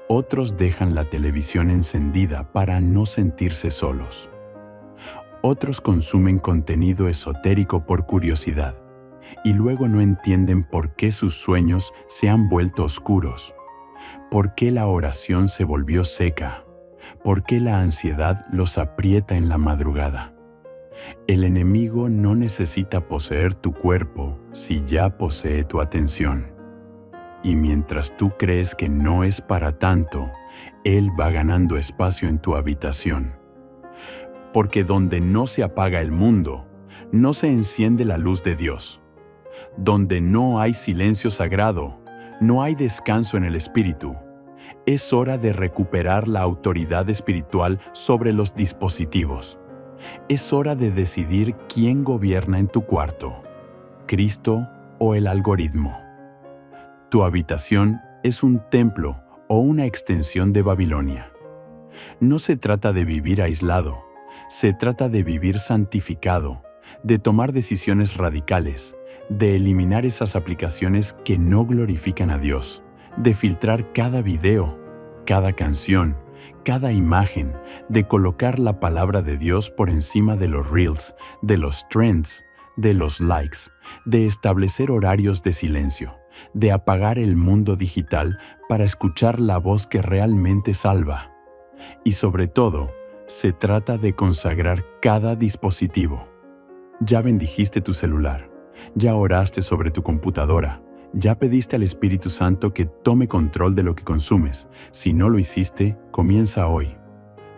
Speaker 1: Otros dejan la televisión encendida para no sentirse solos. Otros consumen contenido esotérico por curiosidad y luego no entienden por qué sus sueños se han vuelto oscuros, por qué la oración se volvió seca, por qué la ansiedad los aprieta en la madrugada. El enemigo no necesita poseer tu cuerpo si ya posee tu atención. Y mientras tú crees que no es para tanto, él va ganando espacio en tu habitación. Porque donde no se apaga el mundo, no se enciende la luz de Dios. Donde no hay silencio sagrado, no hay descanso en el espíritu. Es hora de recuperar la autoridad espiritual sobre los dispositivos. Es hora de decidir quién gobierna en tu cuarto, Cristo o el algoritmo. Tu habitación es un templo o una extensión de Babilonia. No se trata de vivir aislado, se trata de vivir santificado, de tomar decisiones radicales, de eliminar esas aplicaciones que no glorifican a Dios, de filtrar cada video, cada canción, cada imagen, de colocar la palabra de Dios por encima de los reels, de los trends, de los likes, de establecer horarios de silencio, de apagar el mundo digital para escuchar la voz que realmente salva. Y sobre todo, se trata de consagrar cada dispositivo. Ya bendijiste tu celular, ya oraste sobre tu computadora, ya pediste al Espíritu Santo que tome control de lo que consumes. Si no lo hiciste, comienza hoy.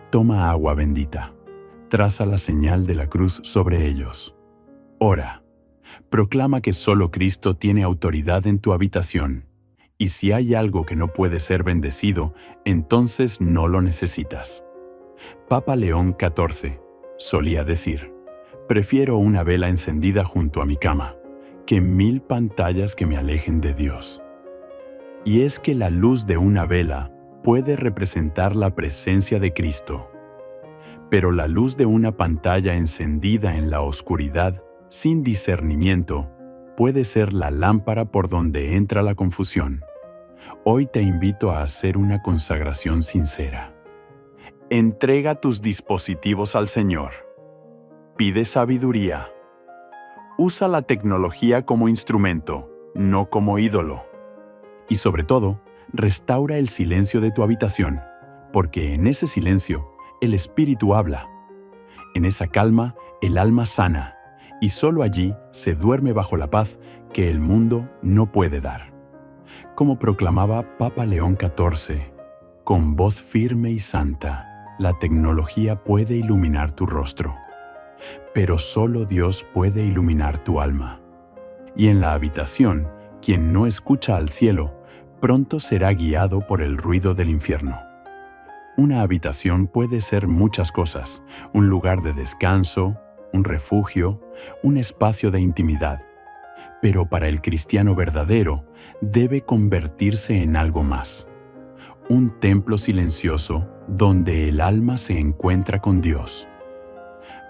Speaker 1: Toma agua bendita. Traza la señal de la cruz sobre ellos. Ora. Proclama que solo Cristo tiene autoridad en tu habitación. Y si hay algo que no puede ser bendecido, entonces no lo necesitas. Papa León XIV solía decir: prefiero una vela encendida junto a mi cama que 1000 pantallas que me alejen de Dios. Y es que la luz de una vela puede representar la presencia de Cristo. Pero la luz de una pantalla encendida en la oscuridad, sin discernimiento, puede ser la lámpara por donde entra la confusión. Hoy te invito a hacer una consagración sincera. Entrega tus dispositivos al Señor. Pide sabiduría. Usa la tecnología como instrumento, no como ídolo. Y sobre todo, restaura el silencio de tu habitación, porque en ese silencio el Espíritu habla. En esa calma el alma sana, y solo allí se duerme bajo la paz que el mundo no puede dar. Como proclamaba Papa León XIV, con voz firme y santa, la tecnología puede iluminar tu rostro, pero solo Dios puede iluminar tu alma. Y en la habitación, quien no escucha al cielo, pronto será guiado por el ruido del infierno. Una habitación puede ser muchas cosas: un lugar de descanso, un refugio, un espacio de intimidad. Pero para el cristiano verdadero, debe convertirse en algo más. Un templo silencioso donde el alma se encuentra con Dios.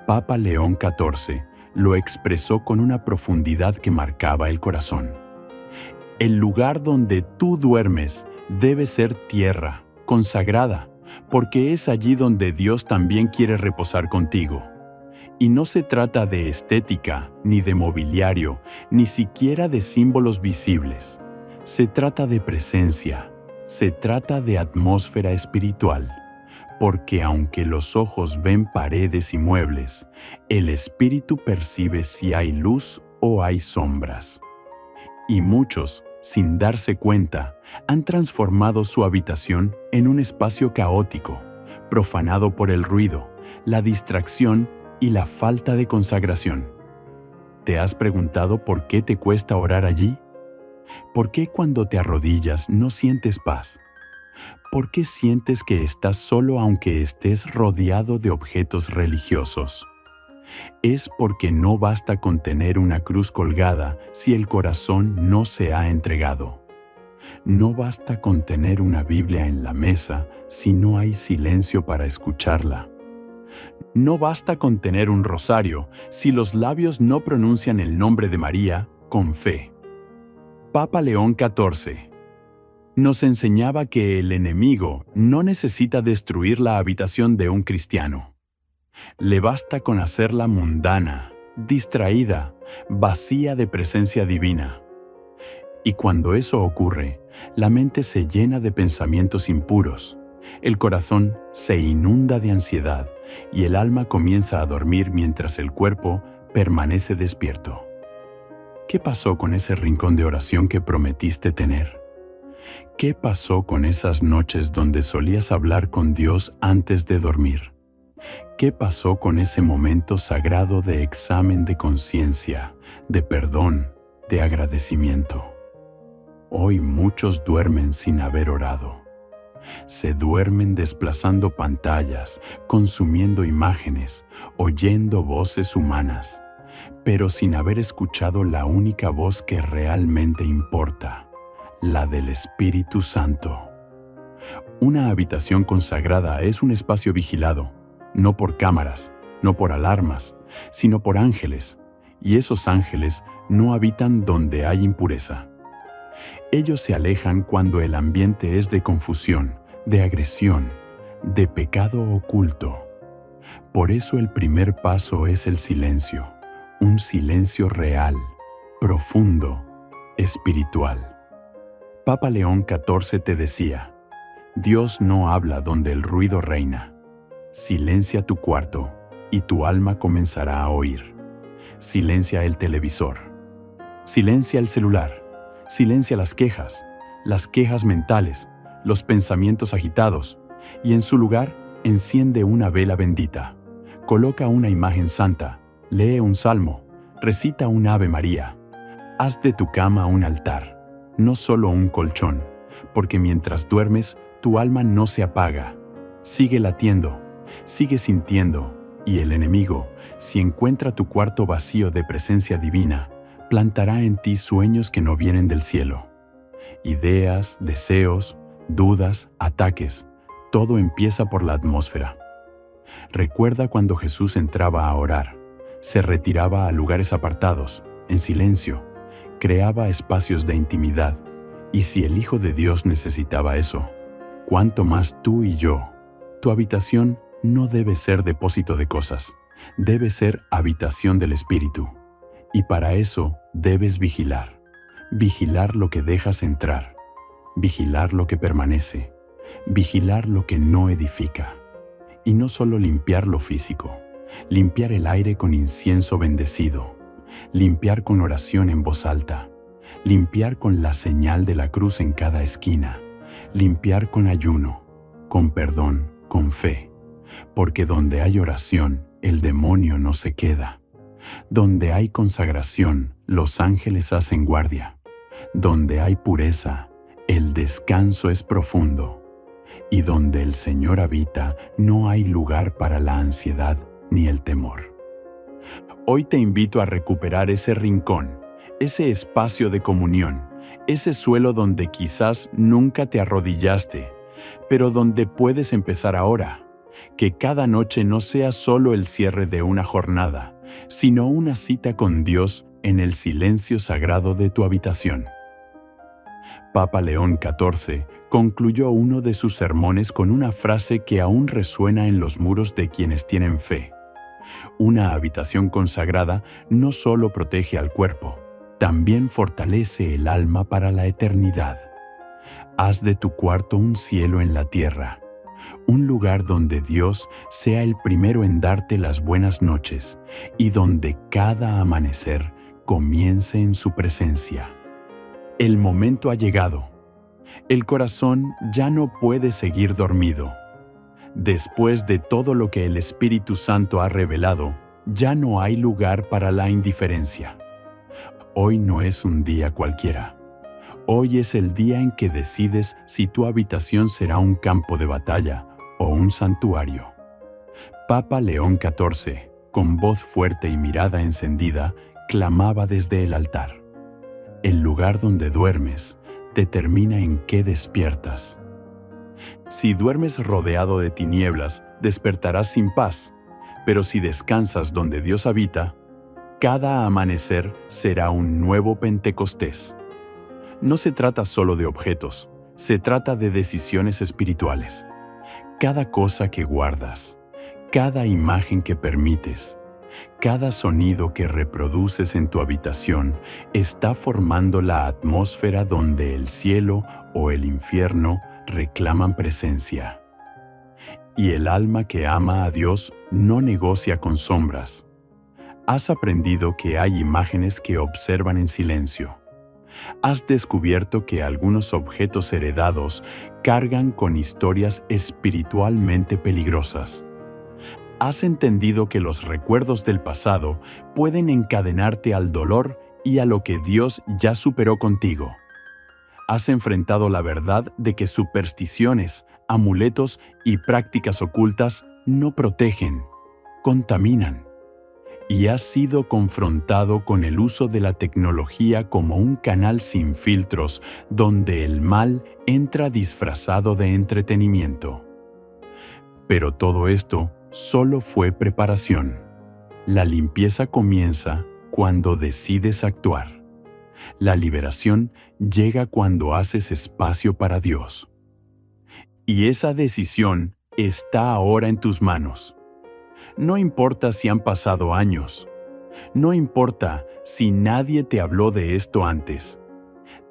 Speaker 1: Papa León XIV lo expresó con una profundidad que marcaba el corazón. El lugar donde tú duermes debe ser tierra, consagrada, porque es allí donde Dios también quiere reposar contigo. Y no se trata de estética, ni de mobiliario, ni siquiera de símbolos visibles. Se trata de presencia, se trata de atmósfera espiritual. Porque aunque los ojos ven paredes y muebles, el espíritu percibe si hay luz o hay sombras. Y muchos, sin darse cuenta, han transformado su habitación en un espacio caótico, profanado por el ruido, la distracción y la falta de consagración. ¿Te has preguntado por qué te cuesta orar allí? ¿Por qué cuando te arrodillas no sientes paz? ¿Por qué sientes que estás solo aunque estés rodeado de objetos religiosos? Es porque no basta con tener una cruz colgada si el corazón no se ha entregado. No basta con tener una Biblia en la mesa si no hay silencio para escucharla. No basta con tener un rosario si los labios no pronuncian el nombre de María con fe. Papa León XIV nos enseñaba que el enemigo no necesita destruir la habitación de un cristiano. Le basta con hacerla mundana, distraída, vacía de presencia divina. Y cuando eso ocurre, la mente se llena de pensamientos impuros, el corazón se inunda de ansiedad y el alma comienza a dormir mientras el cuerpo permanece despierto. ¿Qué pasó con ese rincón de oración que prometiste tener? ¿Qué pasó con esas noches donde solías hablar con Dios antes de dormir? ¿Qué pasó con ese momento sagrado de examen de conciencia, de perdón, de agradecimiento? Hoy muchos duermen sin haber orado. Se duermen desplazando pantallas, consumiendo imágenes, oyendo voces humanas, pero sin haber escuchado la única voz que realmente importa, la del Espíritu Santo. Una habitación consagrada es un espacio vigilado, no por cámaras, no por alarmas, sino por ángeles, y esos ángeles no habitan donde hay impureza. Ellos se alejan cuando el ambiente es de confusión, de agresión, de pecado oculto. Por eso el primer paso es el silencio, un silencio real, profundo, espiritual. Papa León XIV te decía: Dios no habla donde el ruido reina. Silencia tu cuarto y tu alma comenzará a oír. Silencia el televisor. Silencia el celular. Silencia las quejas mentales, los pensamientos agitados, y en su lugar enciende una vela bendita. Coloca una imagen santa, lee un salmo, recita un Ave María. Haz de tu cama un altar, no solo un colchón, porque mientras duermes, tu alma no se apaga. Sigue latiendo, sigue sintiendo, y el enemigo, si encuentra tu cuarto vacío de presencia divina, plantará en ti sueños que no vienen del cielo. Ideas, deseos, dudas, ataques, todo empieza por la atmósfera. Recuerda cuando Jesús entraba a orar, se retiraba a lugares apartados, en silencio, creaba espacios de intimidad, y si el Hijo de Dios necesitaba eso, ¿cuánto más tú y yo? Tu habitación no debe ser depósito de cosas, debe ser habitación del Espíritu. Y para eso debes vigilar. Vigilar lo que dejas entrar. Vigilar lo que permanece. Vigilar lo que no edifica. Y no solo limpiar lo físico. Limpiar el aire con incienso bendecido. Limpiar con oración en voz alta. Limpiar con la señal de la cruz en cada esquina. Limpiar con ayuno, con perdón, con fe. Porque donde hay oración, el demonio no se queda. Donde hay consagración, los ángeles hacen guardia. Donde hay pureza, el descanso es profundo. Y donde el Señor habita, no hay lugar para la ansiedad ni el temor. Hoy te invito a recuperar ese rincón, ese espacio de comunión, ese suelo donde quizás nunca te arrodillaste, pero donde puedes empezar ahora. Que cada noche no sea solo el cierre de una jornada, sino una cita con Dios en el silencio sagrado de tu habitación. Papa León XIV concluyó uno de sus sermones con una frase que aún resuena en los muros de quienes tienen fe. Una habitación consagrada no solo protege al cuerpo, también fortalece el alma para la eternidad. Haz de tu cuarto un cielo en la tierra, un lugar donde Dios sea el primero en darte las buenas noches y donde cada amanecer comience en su presencia. El momento ha llegado. El corazón ya no puede seguir dormido. Después de todo lo que el Espíritu Santo ha revelado, ya no hay lugar para la indiferencia. Hoy no es un día cualquiera. Hoy es el día en que decides si tu habitación será un campo de batalla o un santuario. Papa León XIV, con voz fuerte y mirada encendida, clamaba desde el altar: el lugar donde duermes determina en qué despiertas. Si duermes rodeado de tinieblas, despertarás sin paz, pero si descansas donde Dios habita, cada amanecer será un nuevo Pentecostés. No se trata solo de objetos, se trata de decisiones espirituales. Cada cosa que guardas, cada imagen que permites, cada sonido que reproduces en tu habitación está formando la atmósfera donde el cielo o el infierno reclaman presencia. Y el alma que ama a Dios no negocia con sombras. Has aprendido que hay imágenes que observan en silencio. Has descubierto que algunos objetos heredados cargan con historias espiritualmente peligrosas. Has entendido que los recuerdos del pasado pueden encadenarte al dolor y a lo que Dios ya superó contigo. Has enfrentado la verdad de que supersticiones, amuletos y prácticas ocultas no protegen, contaminan. Y has sido confrontado con el uso de la tecnología como un canal sin filtros donde el mal entra disfrazado de entretenimiento. Pero todo esto solo fue preparación. La limpieza comienza cuando decides actuar. La liberación llega cuando haces espacio para Dios. Y esa decisión está ahora en tus manos. No importa si han pasado años. No importa si nadie te habló de esto antes.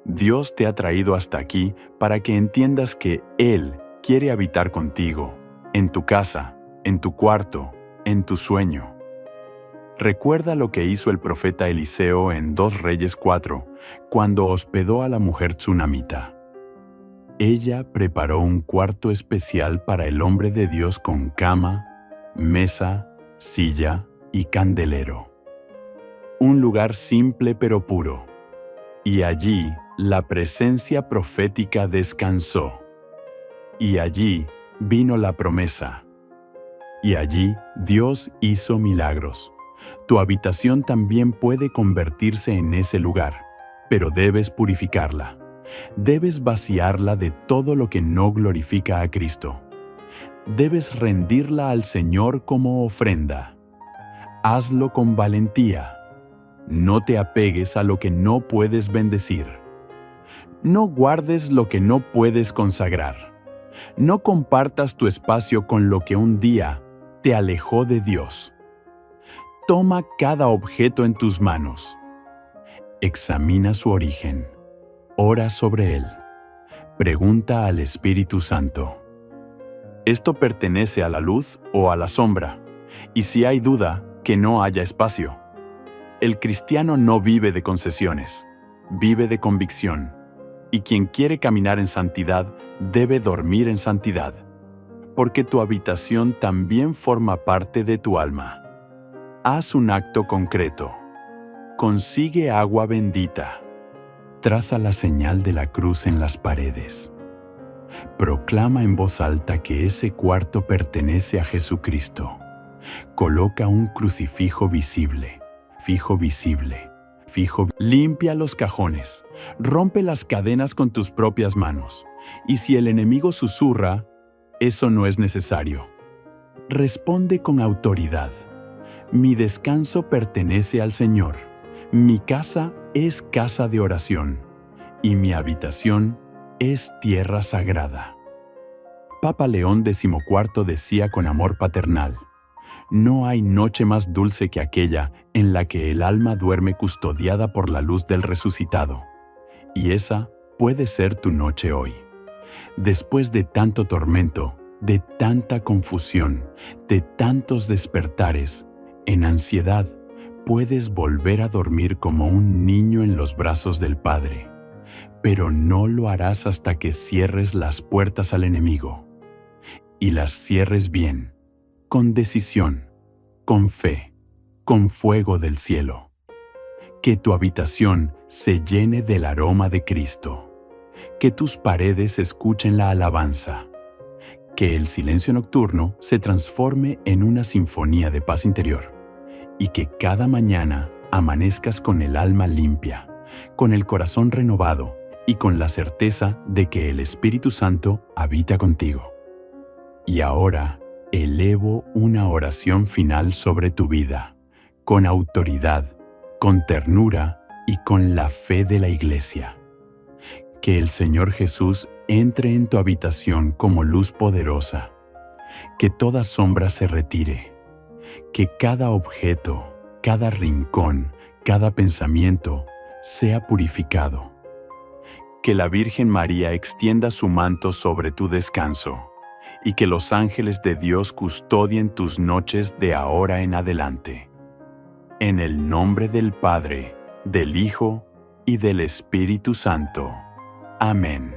Speaker 1: Dios te ha traído hasta aquí para que entiendas que Él quiere habitar contigo, en tu casa, en tu cuarto, en tu sueño. Recuerda lo que hizo el profeta Eliseo en 2 Reyes 4, cuando hospedó a la mujer tsunamita. Ella preparó un cuarto especial para el hombre de Dios con cama, mesa, silla y candelero. Un lugar simple pero puro. Y allí la presencia profética descansó. Y allí vino la promesa. Y allí Dios hizo milagros. Tu habitación también puede convertirse en ese lugar, pero debes purificarla. Debes vaciarla de todo lo que no glorifica a Cristo. Debes rendirla al Señor como ofrenda. Hazlo con valentía. No te apegues a lo que no puedes bendecir. No guardes lo que no puedes consagrar. No compartas tu espacio con lo que un día te alejó de Dios. Toma cada objeto en tus manos. Examina su origen. Ora sobre él. Pregunta al Espíritu Santo. ¿Esto pertenece a la luz o a la sombra? Y si hay duda, que no haya espacio. El cristiano no vive de concesiones, vive de convicción. Y quien quiere caminar en santidad debe dormir en santidad, porque tu habitación también forma parte de tu alma. Haz un acto concreto. Consigue agua bendita. Traza la señal de la cruz en las paredes. Proclama en voz alta que ese cuarto pertenece a Jesucristo. Coloca un crucifijo visible, fijo. Limpia los cajones. Rompe las cadenas con tus propias manos. Y si el enemigo susurra, eso no es necesario. Responde con autoridad. Mi descanso pertenece al Señor. Mi casa es casa de oración. Y mi habitación es tierra sagrada. Papa León XIV decía con amor paternal: no hay noche más dulce que aquella en la que el alma duerme custodiada por la luz del resucitado. Y esa puede ser tu noche hoy. Después de tanto tormento, de tanta confusión, de tantos despertares, en ansiedad, puedes volver a dormir como un niño en los brazos del Padre. Pero no lo harás hasta que cierres las puertas al enemigo. Y las cierres bien, con decisión, con fe, con fuego del cielo. Que tu habitación se llene del aroma de Cristo. Que tus paredes escuchen la alabanza. Que el silencio nocturno se transforme en una sinfonía de paz interior. Y que cada mañana amanezcas con el alma limpia, con el corazón renovado y con la certeza de que el Espíritu Santo habita contigo. Y ahora elevo una oración final sobre tu vida, con autoridad, con ternura y con la fe de la Iglesia. Que el Señor Jesús entre en tu habitación como luz poderosa. Que toda sombra se retire. Que cada objeto, cada rincón, cada pensamiento sea purificado. Que la Virgen María extienda su manto sobre tu descanso y que los ángeles de Dios custodien tus noches de ahora en adelante. En el nombre del Padre, del Hijo y del Espíritu Santo. Amén.